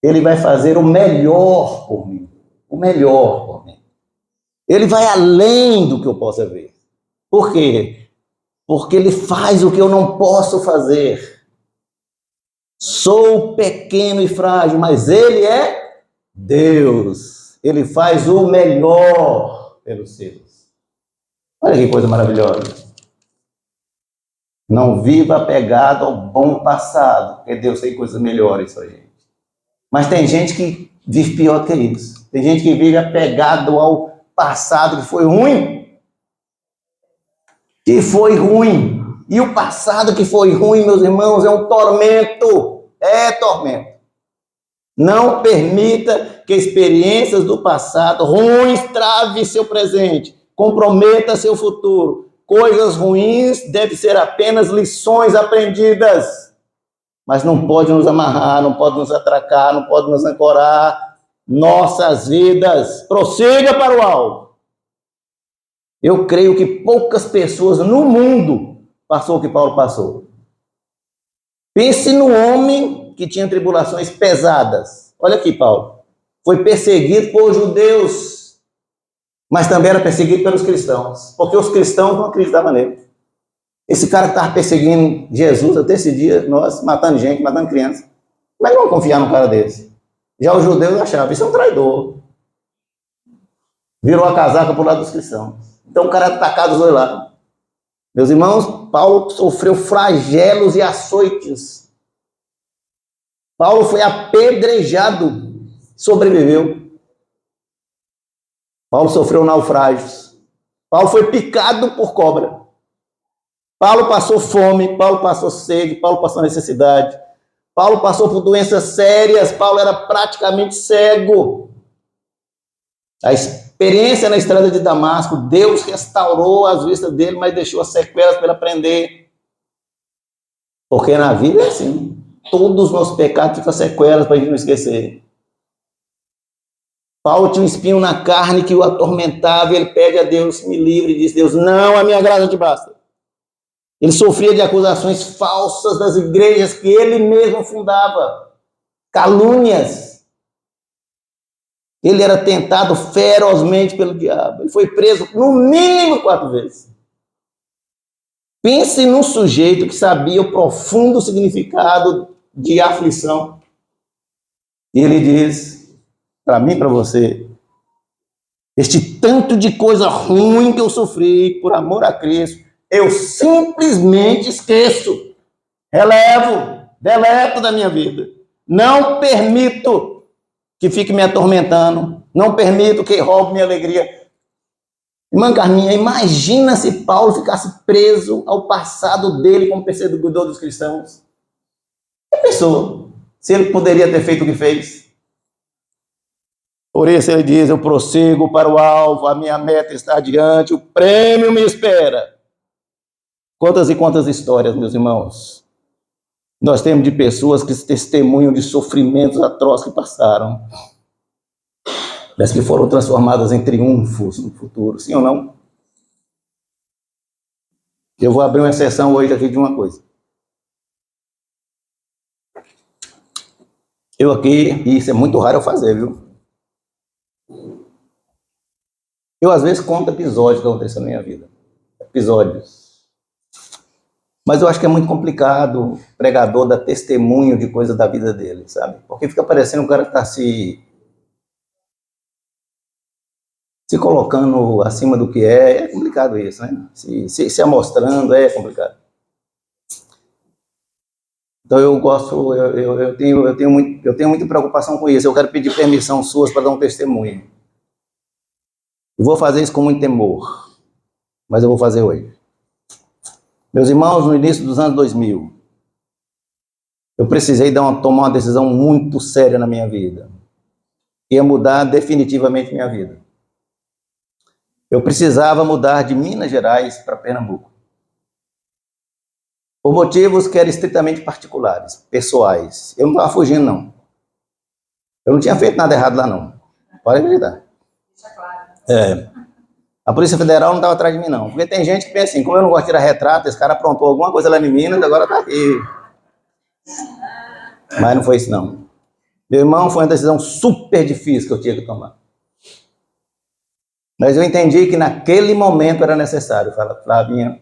Ele vai fazer o melhor por mim. O melhor por mim. Ele vai além do que eu possa ver. Por quê? Porque ele faz o que eu não posso fazer. Sou pequeno e frágil, mas ele é Deus. Ele faz o melhor pelos seus. Olha que coisa maravilhosa. Não viva apegado ao bom passado, porque Deus tem coisas melhores para a gente. Mas tem gente que vive pior que isso. Tem gente que vive apegado ao passado que foi ruim. Que foi ruim. E o passado que foi ruim, meus irmãos, é um tormento. É tormento. Não permita que experiências do passado ruins travem seu presente. Comprometa seu futuro. Coisas ruins devem ser apenas lições aprendidas. Mas não pode nos amarrar, não pode nos atracar, não pode nos ancorar. Nossas vidas. Prossiga para o alvo. Eu creio que poucas pessoas no mundo passou o que Paulo passou. Pense no homem que tinha tribulações pesadas. Olha aqui, Paulo. Foi perseguido por judeus, mas também era perseguido pelos cristãos, porque os cristãos não acreditavam nele. Esse cara que estava perseguindo Jesus até esse dia, nós, matando gente, matando crianças. Como é que vamos confiar num cara desse? Já os judeus achavam, isso é um traidor. Virou a casaca para o lado dos cristãos. Então o cara é atacado dos dois lados. Meus irmãos, Paulo sofreu flagelos e açoites. Paulo foi apedrejado, sobreviveu. Paulo sofreu naufrágios. Paulo foi picado por cobra. Paulo passou fome, Paulo passou sede, Paulo passou necessidade. Paulo passou por doenças sérias, Paulo era praticamente cego. A experiência na estrada de Damasco, Deus restaurou as vistas dele, mas deixou as sequelas para ele aprender. Porque na vida é assim, todos os nossos pecados ficam sequelas para a gente não esquecer. Paulo tinha um espinho na carne que o atormentava, e ele pede a Deus, me livre, e diz, Deus, não, a minha graça te basta. Ele sofria de acusações falsas das igrejas que ele mesmo fundava, calúnias. Ele era tentado ferozmente pelo diabo. Ele foi preso no mínimo 4 vezes. Pense num sujeito que sabia o profundo significado de aflição. E ele diz, para mim e para você, este tanto de coisa ruim que eu sofri por amor a Cristo, eu simplesmente esqueço, relevo, deleto da minha vida. Não permito que fique me atormentando, não permito que roube minha alegria. Irmã Carminha, imagina se Paulo ficasse preso ao passado dele como perseguidor dos cristãos. Já pensou se ele poderia ter feito o que fez? Por isso ele diz, eu prossigo para o alvo, a minha meta está adiante, o prêmio me espera. Quantas e quantas histórias, meus irmãos, nós temos de pessoas que testemunham de sofrimentos atrozes que passaram, mas que foram transformadas em triunfos no futuro, sim ou não? Eu vou abrir uma exceção hoje aqui de uma coisa. Eu aqui, e isso é muito raro eu fazer, viu? Eu às vezes conto episódios que aconteceram na minha vida. Episódios. Mas eu acho que é muito complicado o pregador dar testemunho de coisas da vida dele, sabe? Porque fica parecendo um cara que está se colocando acima do que é. É complicado isso, né? Se amostrando, é complicado. Então eu gosto, eu tenho muita preocupação com isso. Eu quero pedir permissão suas para dar um testemunho. Eu vou fazer isso com muito temor, mas eu vou fazer hoje. Meus irmãos, no início dos anos 2000, eu precisei tomar uma decisão muito séria na minha vida. Ia mudar definitivamente minha vida. Eu precisava mudar de Minas Gerais para Pernambuco. Por motivos que eram estritamente particulares, pessoais. Eu não estava fugindo, não. Eu não tinha feito nada errado lá, não. Pode acreditar. A Polícia Federal não estava atrás de mim, não. Porque tem gente que pensa assim, como eu não gosto de tirar retrato, esse cara aprontou alguma coisa lá em Minas, agora está aqui. Mas não foi isso, não. Meu irmão, foi uma decisão super difícil que eu tinha que tomar. Mas eu entendi que naquele momento era necessário. Fala, Flavinha.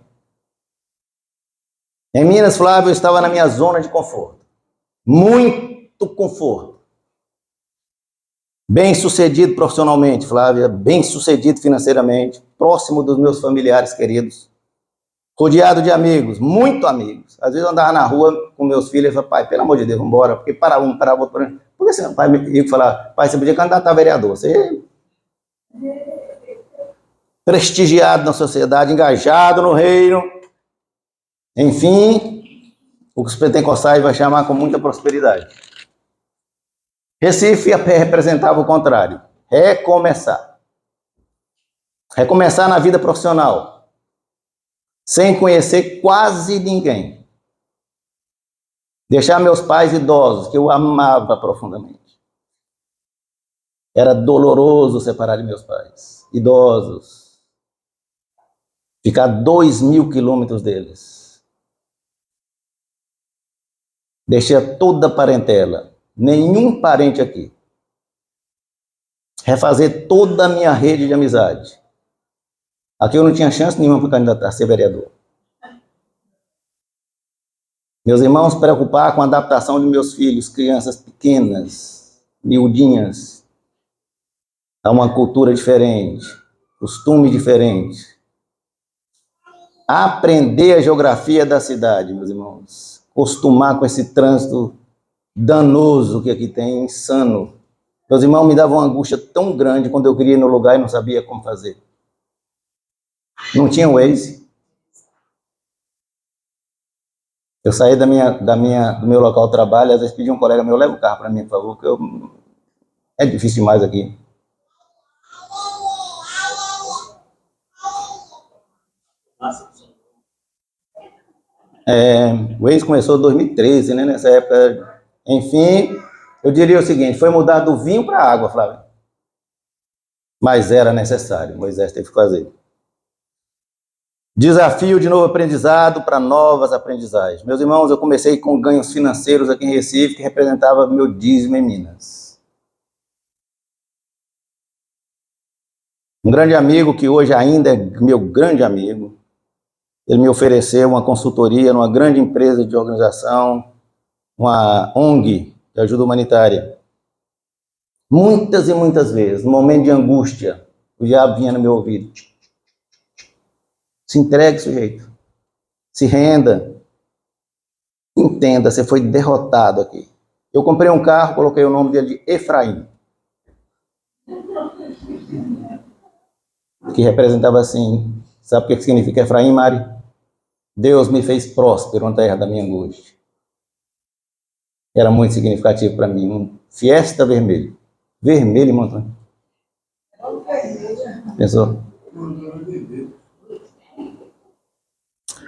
Em Minas, Flávio, eu estava na minha zona de conforto. Muito conforto. Bem sucedido profissionalmente, Flávia, bem sucedido financeiramente, próximo dos meus familiares queridos, rodeado de amigos, muito amigos. Às vezes eu andava na rua com meus filhos e falava, pai, pelo amor de Deus, vamos embora, porque para um, para outro. Por que você, pai, me falar, pai, você podia candidatar a vereador, você prestigiado na sociedade, engajado no reino, enfim, o que os pentecostais vai chamar com muita prosperidade. Recife representava o contrário. Recomeçar. Recomeçar na vida profissional. Sem conhecer quase ninguém. Deixar meus pais idosos, que eu amava profundamente. Era doloroso separar de meus pais. Idosos. Ficar 2.000 quilômetros deles. Deixei toda a parentela. nenhum parente aqui. Refazer toda a minha rede de amizade. Aqui eu não tinha chance nenhuma para candidatar a ser vereador. Meus irmãos, se preocupar com a adaptação de meus filhos, crianças pequenas, miudinhas, a uma cultura diferente, costume diferente. Aprender a geografia da cidade, meus irmãos. Acostumar com esse trânsito danoso que aqui tem, insano. Meus irmãos, me davam uma angústia tão grande quando eu queria ir no lugar e não sabia como fazer. Não tinha Waze. Eu saí do meu local de trabalho, às vezes pedi um colega meu, leva o carro para mim, por favor, que é difícil demais aqui. O Waze começou em 2013, né? Nessa época, enfim, eu diria o seguinte, foi mudar do vinho para a água, Flávio. Mas era necessário, Moisés teve que fazer. Desafio de novo aprendizado para novas aprendizagens. Meus irmãos, eu comecei com ganhos financeiros aqui em Recife, que representava meu dízimo em Minas. Um grande amigo, que hoje ainda é meu grande amigo, ele me ofereceu uma consultoria numa grande empresa de organização, uma ONG de ajuda humanitária. Muitas e muitas vezes, no momento de angústia, o diabo vinha no meu ouvido. Se entregue, sujeito. Se renda. Entenda, você foi derrotado aqui. Eu comprei um carro, coloquei o nome dele de Efraim. Que representava assim. Sabe o que significa Efraim, Mari? Deus me fez próspero na terra da minha angústia. Era muito significativo para mim. Um Fiesta vermelho. Vermelho, irmão. Pensou?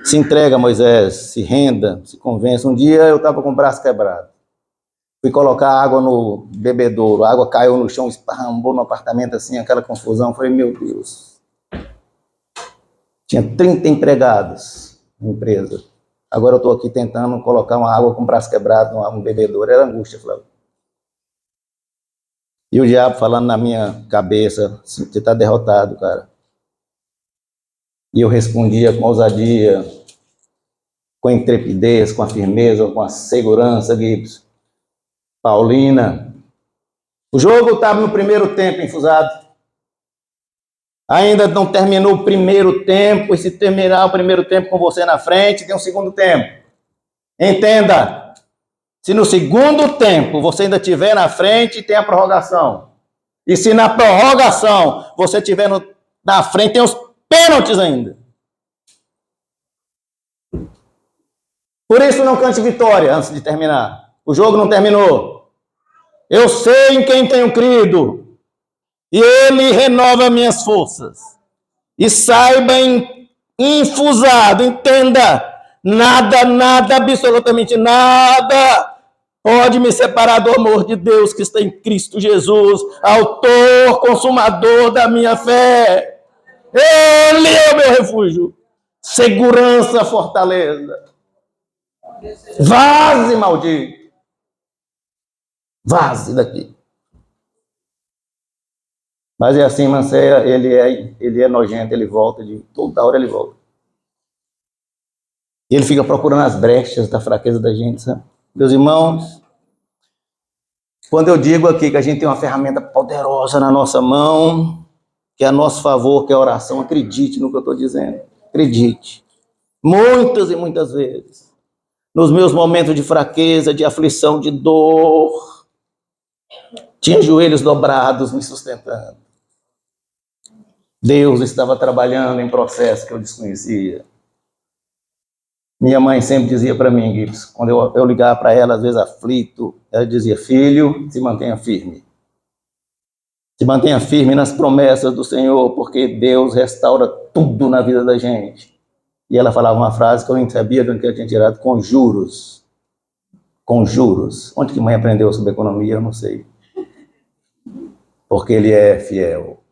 Se entrega, Moisés, se renda, se convença. Um dia eu estava com o braço quebrado. Fui colocar água no bebedouro, a água caiu no chão, esparramou no apartamento assim, aquela confusão. Falei, meu Deus. Tinha 30 empregados na empresa. Agora eu estou aqui tentando colocar uma água com o braço quebrado no bebedouro. Era angústia, Flávio. E o diabo falando na minha cabeça, você está derrotado, cara. E eu respondia com ousadia, com a intrepidez, com a firmeza, com a segurança, Gibbs. Paulina, o jogo estava no primeiro tempo, enfusado. Ainda não terminou o primeiro tempo, e se terminar o primeiro tempo com você na frente, tem um segundo tempo. Entenda, se no segundo tempo você ainda estiver na frente, tem a prorrogação. E se na prorrogação você estiver na frente, tem os pênaltis ainda. Por isso não cante vitória antes de terminar. O jogo não terminou. Eu sei em quem tenho crido, e Ele renova minhas forças. E saiba, infusado, entenda, nada, absolutamente nada, pode me separar do amor de Deus que está em Cristo Jesus, autor, consumador da minha fé. Ele é o meu refúgio, segurança, fortaleza. Vaze, maldito. Vaze daqui. Mas é assim, Manseia, ele é nojento, ele volta, toda hora ele volta. E ele fica procurando as brechas da fraqueza da gente, sabe? Meus irmãos, quando eu digo aqui que a gente tem uma ferramenta poderosa na nossa mão, que é a nosso favor, que é a oração, acredite no que eu estou dizendo. Acredite. Muitas e muitas vezes, nos meus momentos de fraqueza, de aflição, de dor, tinha joelhos dobrados me sustentando. Deus estava trabalhando em processo que eu desconhecia. Minha mãe sempre dizia para mim, Gibbs, quando eu ligava para ela, às vezes aflito, ela dizia, filho, se mantenha firme. Se mantenha firme nas promessas do Senhor, porque Deus restaura tudo na vida da gente. E ela falava uma frase que eu nem sabia de onde eu tinha tirado, com juros. Com juros. Onde que mãe aprendeu sobre economia, eu não sei. Porque ele é fiel.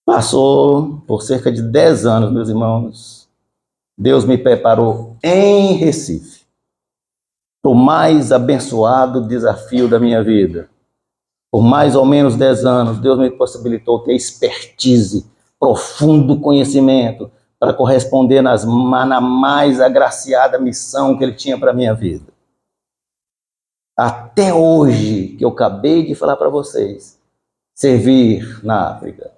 Passou por cerca de 10 anos, meus irmãos. Deus me preparou em Recife para o mais abençoado desafio da minha vida. Por mais ou menos 10 anos, Deus me possibilitou ter expertise, profundo conhecimento, para corresponder na mais agraciada missão que Ele tinha para a minha vida. Até hoje, que eu acabei de falar para vocês, servir na África,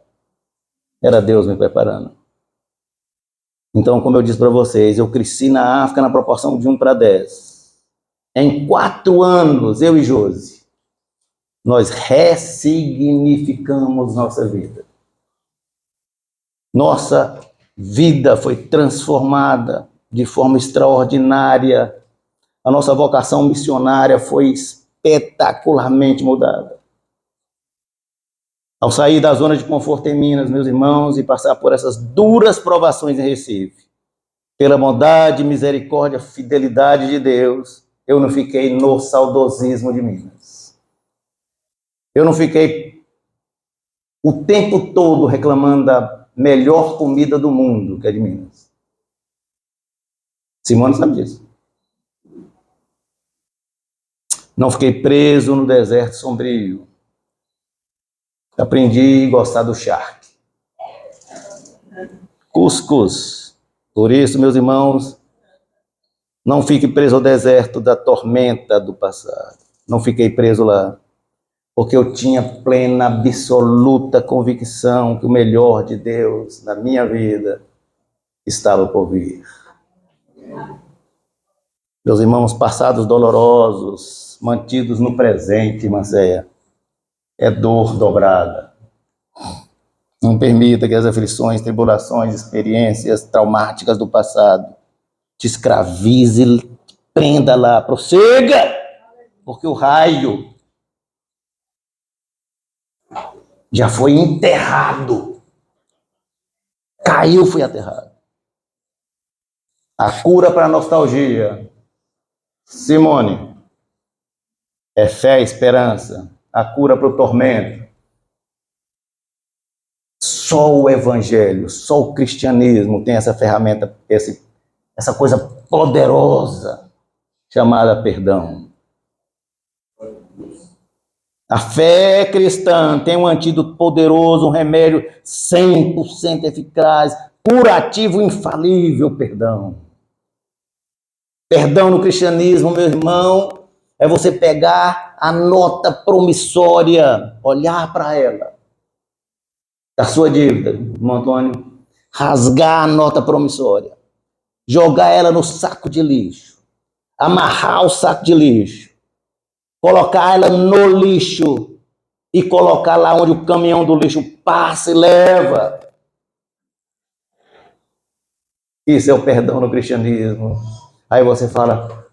era Deus me preparando. Então, como eu disse para vocês, eu cresci na África na proporção de 1 para 10. Em 4 anos, eu e Josi, nós ressignificamos nossa vida. Nossa vida foi transformada de forma extraordinária. A nossa vocação missionária foi espetacularmente mudada. Ao sair da zona de conforto em Minas, meus irmãos, e passar por essas duras provações em Recife, pela bondade, misericórdia, fidelidade de Deus, eu não fiquei no saudosismo de Minas. Eu não fiquei o tempo todo reclamando da melhor comida do mundo, que é de Minas. Simone sabe disso. Não fiquei preso no deserto sombrio. Aprendi a gostar do charque. Cuscuz. Por isso, meus irmãos, não fique preso ao deserto da tormenta do passado. Não fiquei preso lá, porque eu tinha plena, absoluta convicção que o melhor de Deus na minha vida estava por vir. Meus irmãos, passados dolorosos, mantidos no presente, Manceia, é dor dobrada. Não permita que as aflições, tribulações, experiências traumáticas do passado te escravize, prenda lá, prossiga, porque o raio já foi enterrado. Caiu, foi aterrado. A cura para a nostalgia, Simone, é fé e esperança. A cura para o tormento, só o evangelho, só o cristianismo tem essa ferramenta, essa coisa poderosa chamada perdão. A fé cristã tem um antídoto poderoso, um remédio 100% eficaz, curativo, infalível, perdão. Perdão no cristianismo, meu irmão, é você pegar a nota promissória, olhar para ela, da sua dívida, irmão Antônio, rasgar a nota promissória, jogar ela no saco de lixo, amarrar o saco de lixo, colocar ela no lixo e colocar lá onde o caminhão do lixo passa e leva. Isso é o perdão no cristianismo. Aí você fala,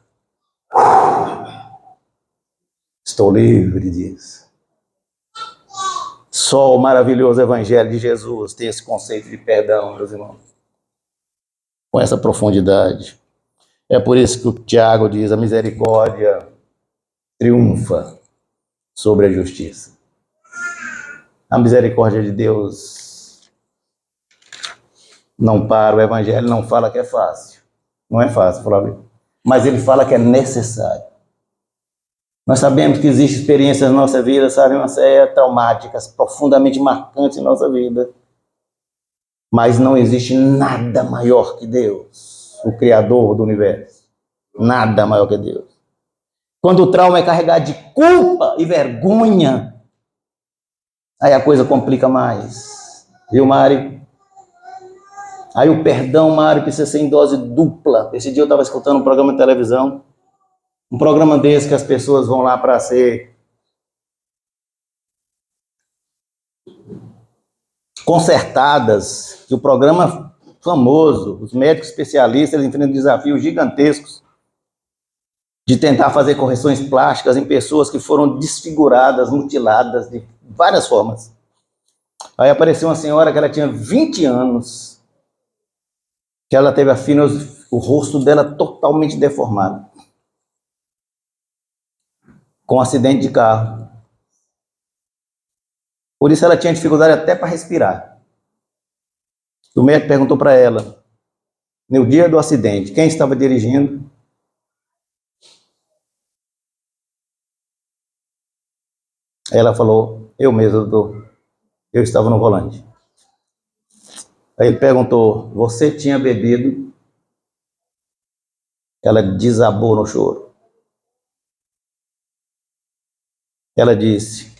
estou livre disso. Só o maravilhoso evangelho de Jesus tem esse conceito de perdão, meus irmãos. Com essa profundidade. É por isso que o Tiago diz, a misericórdia triunfa sobre a justiça. A misericórdia de Deus não para, o evangelho não fala que é fácil. Não é fácil, Flávio. Mas ele fala que é necessário. Nós sabemos que existem experiências na nossa vida, sabe, Manceia, traumáticas, profundamente marcantes em nossa vida. Mas não existe nada maior que Deus, o Criador do universo. Nada maior que Deus. Quando o trauma é carregado de culpa e vergonha, aí a coisa complica mais. Viu, Mari? Aí o perdão, Mari, precisa ser em dose dupla. Esse dia eu estava escutando um programa de televisão, um programa desse que as pessoas vão lá para ser consertadas, que o programa famoso, os médicos especialistas, eles enfrentam desafios gigantescos de tentar fazer correções plásticas em pessoas que foram desfiguradas, mutiladas de várias formas. Aí apareceu uma senhora que ela tinha 20 anos, que ela teve o rosto dela totalmente deformado, com um acidente de carro. Por isso ela tinha dificuldade até para respirar. O médico perguntou para ela, no dia do acidente, quem estava dirigindo? Aí ela falou, eu mesmo, doutor, eu estava no volante. Aí ele perguntou, você tinha bebido? Ela desabou no choro. Ela disse,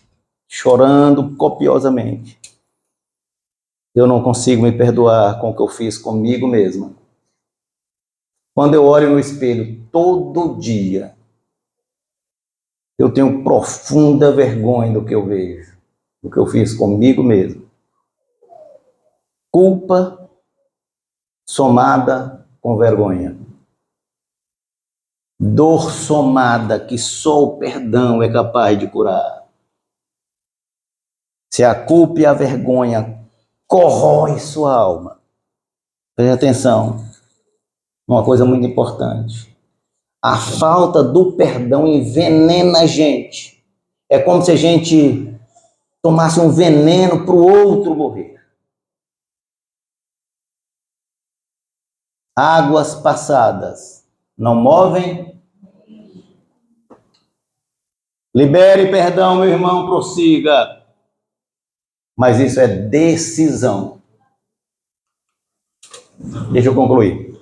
chorando copiosamente, eu não consigo me perdoar com o que eu fiz comigo mesma. Quando eu olho no espelho todo dia, eu tenho profunda vergonha do que eu vejo, do que eu fiz comigo mesmo. Culpa somada com vergonha. Dor somada que só o perdão é capaz de curar. Se a culpa e a vergonha corrói sua alma, preste atenção, uma coisa muito importante. A falta do perdão envenena a gente. É como se a gente tomasse um veneno para o outro morrer. Águas passadas não movem. Libere perdão, meu irmão, prossiga. Mas isso é decisão. Deixa eu concluir.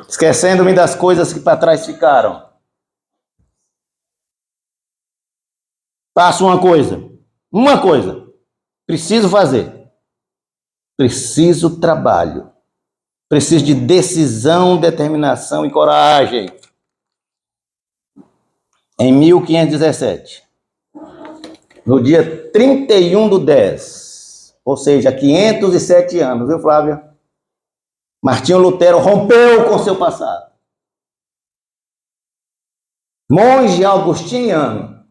Esquecendo-me das coisas que para trás ficaram. Faço uma coisa. Preciso fazer. Preciso trabalho. Preciso de decisão, determinação e coragem. Em 1517, no dia 31/10, ou seja, 507 anos, viu, Flávia? Martinho Lutero rompeu com seu passado. Monge augustiniano,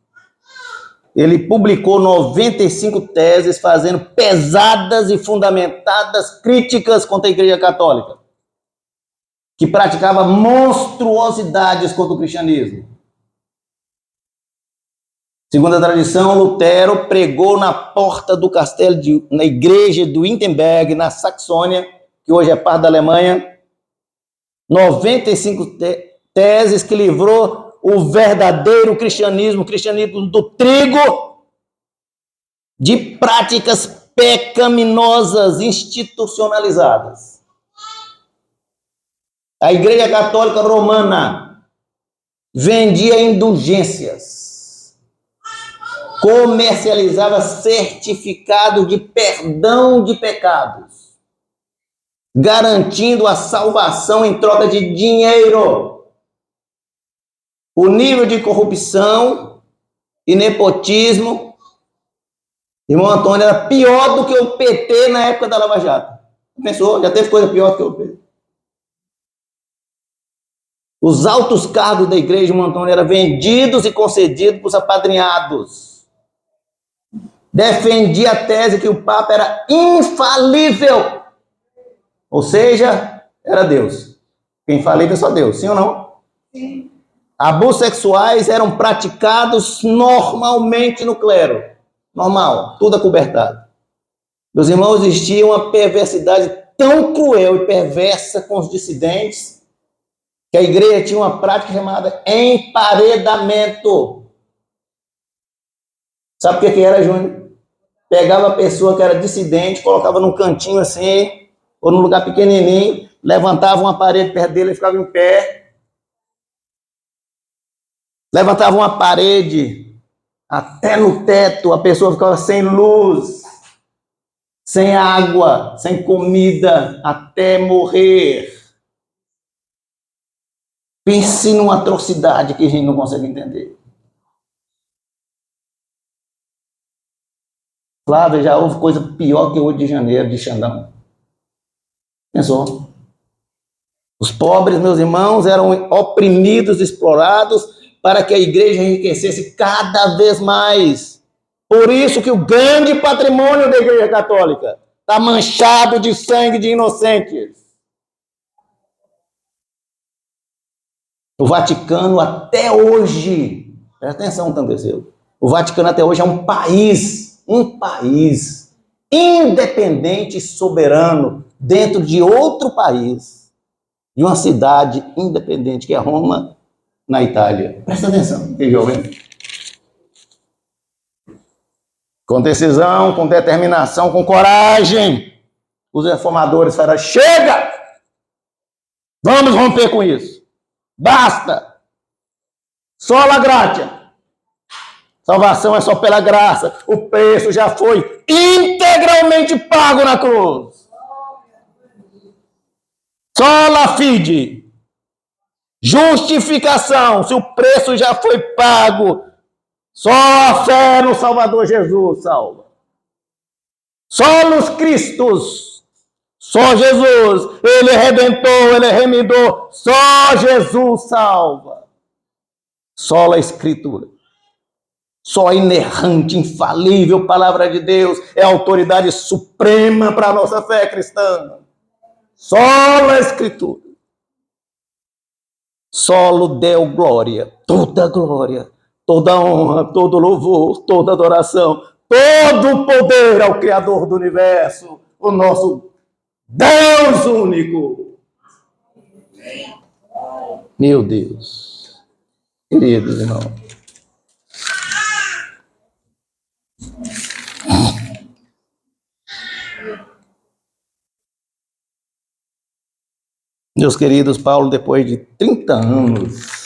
ele publicou 95 teses fazendo pesadas e fundamentadas críticas contra a Igreja Católica, que praticava monstruosidades contra o cristianismo. Segundo a tradição, Lutero pregou na porta do castelo, na igreja do Wittenberg, na Saxônia, que hoje é parte da Alemanha, 95 teses que livrou o verdadeiro cristianismo, o cristianismo do trigo, de práticas pecaminosas institucionalizadas. A Igreja Católica Romana vendia indulgências, comercializava certificado de perdão de pecados, garantindo a salvação em troca de dinheiro. O nível de corrupção e nepotismo, irmão Antônio, era pior do que o PT na época da Lava Jato. Pensou? Já teve coisa pior do que o PT. Os altos cargos da igreja, irmão Antônio, eram vendidos e concedidos para os apadrinhados. Defendia a tese que o Papa era infalível, ou seja, era Deus. Quem infalível é só Deus, sim ou não? Sim. Abusos sexuais eram praticados normalmente no clero, normal, tudo acobertado. Meus irmãos, existia uma perversidade tão cruel e perversa com os dissidentes, que a igreja tinha uma prática chamada emparedamento. Sabe o que era, Júnior? Pegava a pessoa que era dissidente, colocava num cantinho assim, ou num lugar pequenininho, levantava uma parede perto dele e ficava em pé. Levantava uma parede até no teto, a pessoa ficava sem luz, sem água, sem comida, até morrer. Pense numa atrocidade que a gente não consegue entender. Flávia, já houve coisa pior que o 8 de janeiro de Xandão. Pensou? Os pobres, meus irmãos, eram oprimidos, explorados, para que a igreja enriquecesse cada vez mais. Por isso que o grande patrimônio da Igreja Católica está manchado de sangue de inocentes. O Vaticano até hoje, presta atenção no que aconteceu, o Vaticano até hoje é um país independente e soberano dentro de outro país, de uma cidade independente, que é Roma, na Itália. Presta atenção, jovem. Com decisão, com determinação, com coragem, os reformadores falaram: chega! Vamos romper com isso. Basta! Sola gratia. Salvação é só pela graça. O preço já foi integralmente pago na cruz. Sola fide. Justificação. Se o preço já foi pago, só a fé no Salvador Jesus salva. Solos Cristos. Só Jesus. Ele redentou, ele remidou. Só Jesus salva. Só a Escritura. Só a inerrante, infalível palavra de Deus é a autoridade suprema para a nossa fé cristã. Só a Escritura. Solo deu glória, toda honra, todo louvor, toda adoração, todo o poder ao Criador do universo, o nosso Deus único. Meu Deus, queridos irmãos. Meus queridos, Paulo, depois de 30 anos,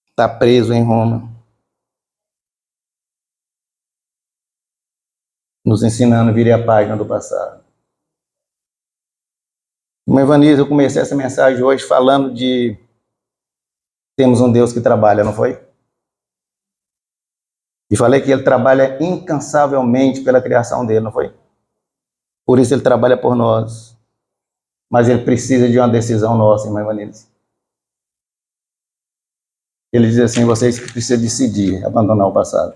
está preso em Roma, nos ensinando a virar a página do passado. Irmã Evanilza, eu comecei essa mensagem hoje falando de temos um Deus que trabalha, não foi? E falei que ele trabalha incansavelmente pela criação dele, não foi? Por isso ele trabalha por nós. Mas ele precisa de uma decisão nossa, irmã Evanilza. Ele diz assim: vocês precisam decidir abandonar o passado.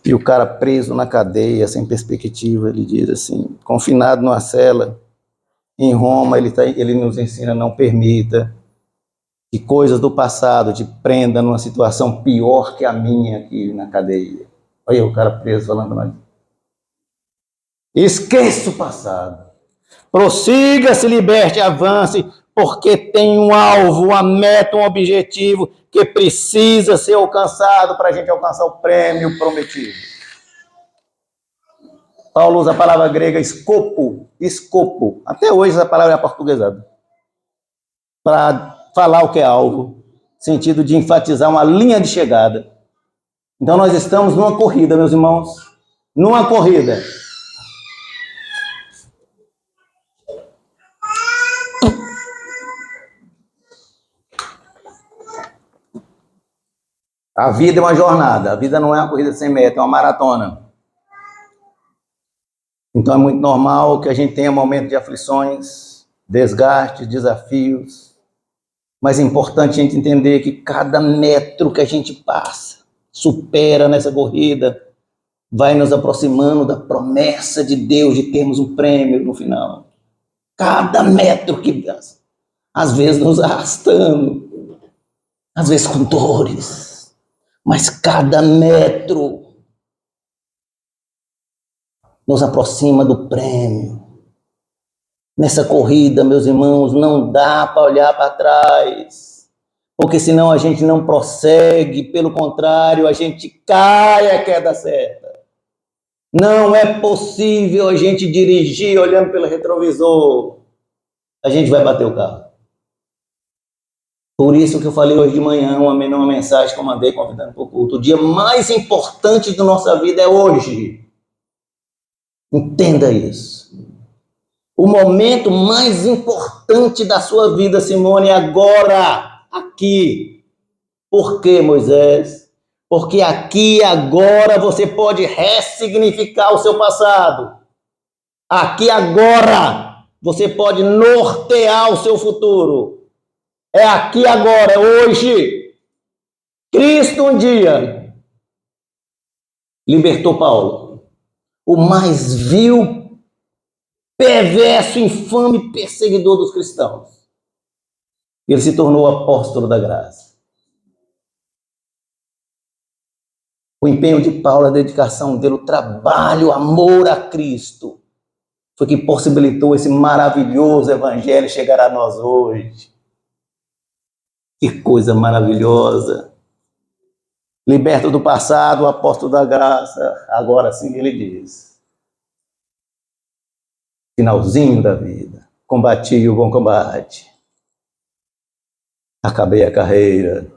E o cara preso na cadeia, sem perspectiva, ele diz assim, confinado numa cela, em Roma, ele nos ensina: não permita que coisas do passado te prendam numa situação pior que a minha aqui na cadeia. Olha o cara preso falando: esqueça o passado. Prossiga, se liberte, avance, porque tem um alvo, uma meta, um objetivo que precisa ser alcançado para a gente alcançar o prêmio prometido. Paulo usa a palavra grega escopo. Até hoje essa palavra é aportuguesada. Para falar o que é alvo, sentido de enfatizar uma linha de chegada. Então nós estamos numa corrida, meus irmãos, numa corrida. A vida é uma jornada, a vida não é uma corrida sem meta, é uma maratona. Então é muito normal que a gente tenha momentos de aflições, desgastes, desafios, mas é importante a gente entender que cada metro que a gente passa, supera nessa corrida, vai nos aproximando da promessa de Deus de termos um prêmio no final. Cada metro que passa, às vezes nos arrastando, às vezes com dores, mas cada metro nos aproxima do prêmio. Nessa corrida, meus irmãos, não dá para olhar para trás, porque senão a gente não prossegue, pelo contrário, a gente cai a queda certa. Não é possível a gente dirigir olhando pelo retrovisor. A gente vai bater o carro. Por isso que eu falei hoje de manhã, uma mensagem que eu mandei convidando para o culto. O dia mais importante da nossa vida é hoje. Entenda isso. O momento mais importante da sua vida, Simone, é agora, aqui. Por quê, Moisés? Porque aqui, agora, você pode ressignificar o seu passado. Aqui, agora, você pode nortear o seu futuro. É aqui, agora, é hoje. Cristo um dia libertou Paulo, o mais vil, perverso, infame perseguidor dos cristãos. Ele se tornou apóstolo da graça. O empenho de Paulo, a dedicação dele, o trabalho, o amor a Cristo, foi que possibilitou esse maravilhoso evangelho chegar a nós hoje. Que coisa maravilhosa. Liberto do passado, o apóstolo da graça, agora sim ele diz: finalzinho da vida, combati o bom combate, acabei a carreira,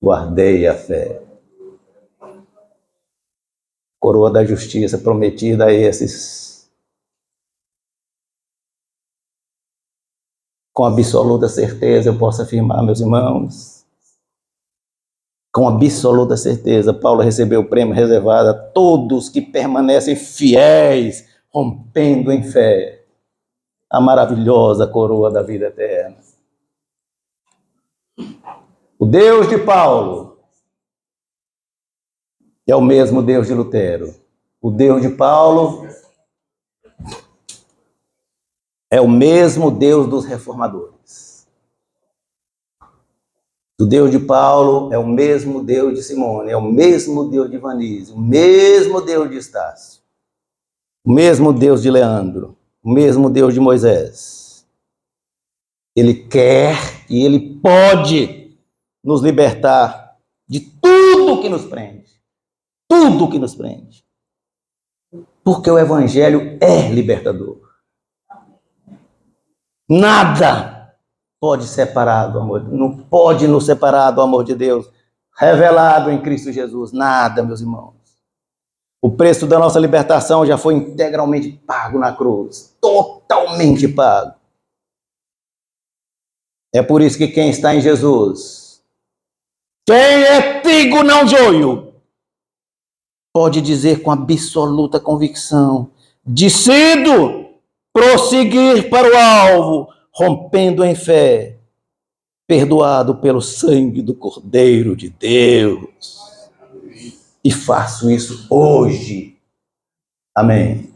guardei a fé. Coroa da justiça prometida a esses, com absoluta certeza eu posso afirmar, meus irmãos, com absoluta certeza, Paulo recebeu o prêmio reservado a todos que permanecem fiéis, rompendo em fé a maravilhosa coroa da vida eterna. O Deus de Paulo é o mesmo Deus de Lutero. O Deus de Paulo é o mesmo Deus dos reformadores. O Deus de Paulo é o mesmo Deus de Simone, é o mesmo Deus de Vanise, o mesmo Deus de Estácio, o mesmo Deus de Leandro, o mesmo Deus de Moisés. Ele quer e ele pode nos libertar de tudo que nos prende. Tudo que nos prende. Porque o evangelho é libertador. Nada pode separar do amor, não pode nos separar do amor de Deus, revelado em Cristo Jesus. Nada, meus irmãos. O preço da nossa libertação já foi integralmente pago na cruz. Totalmente pago. É por isso que quem está em Jesus, quem é trigo não joio, pode dizer com absoluta convicção: decido prosseguir para o alvo, rompendo em fé, perdoado pelo sangue do Cordeiro de Deus. E faço isso hoje. Amém.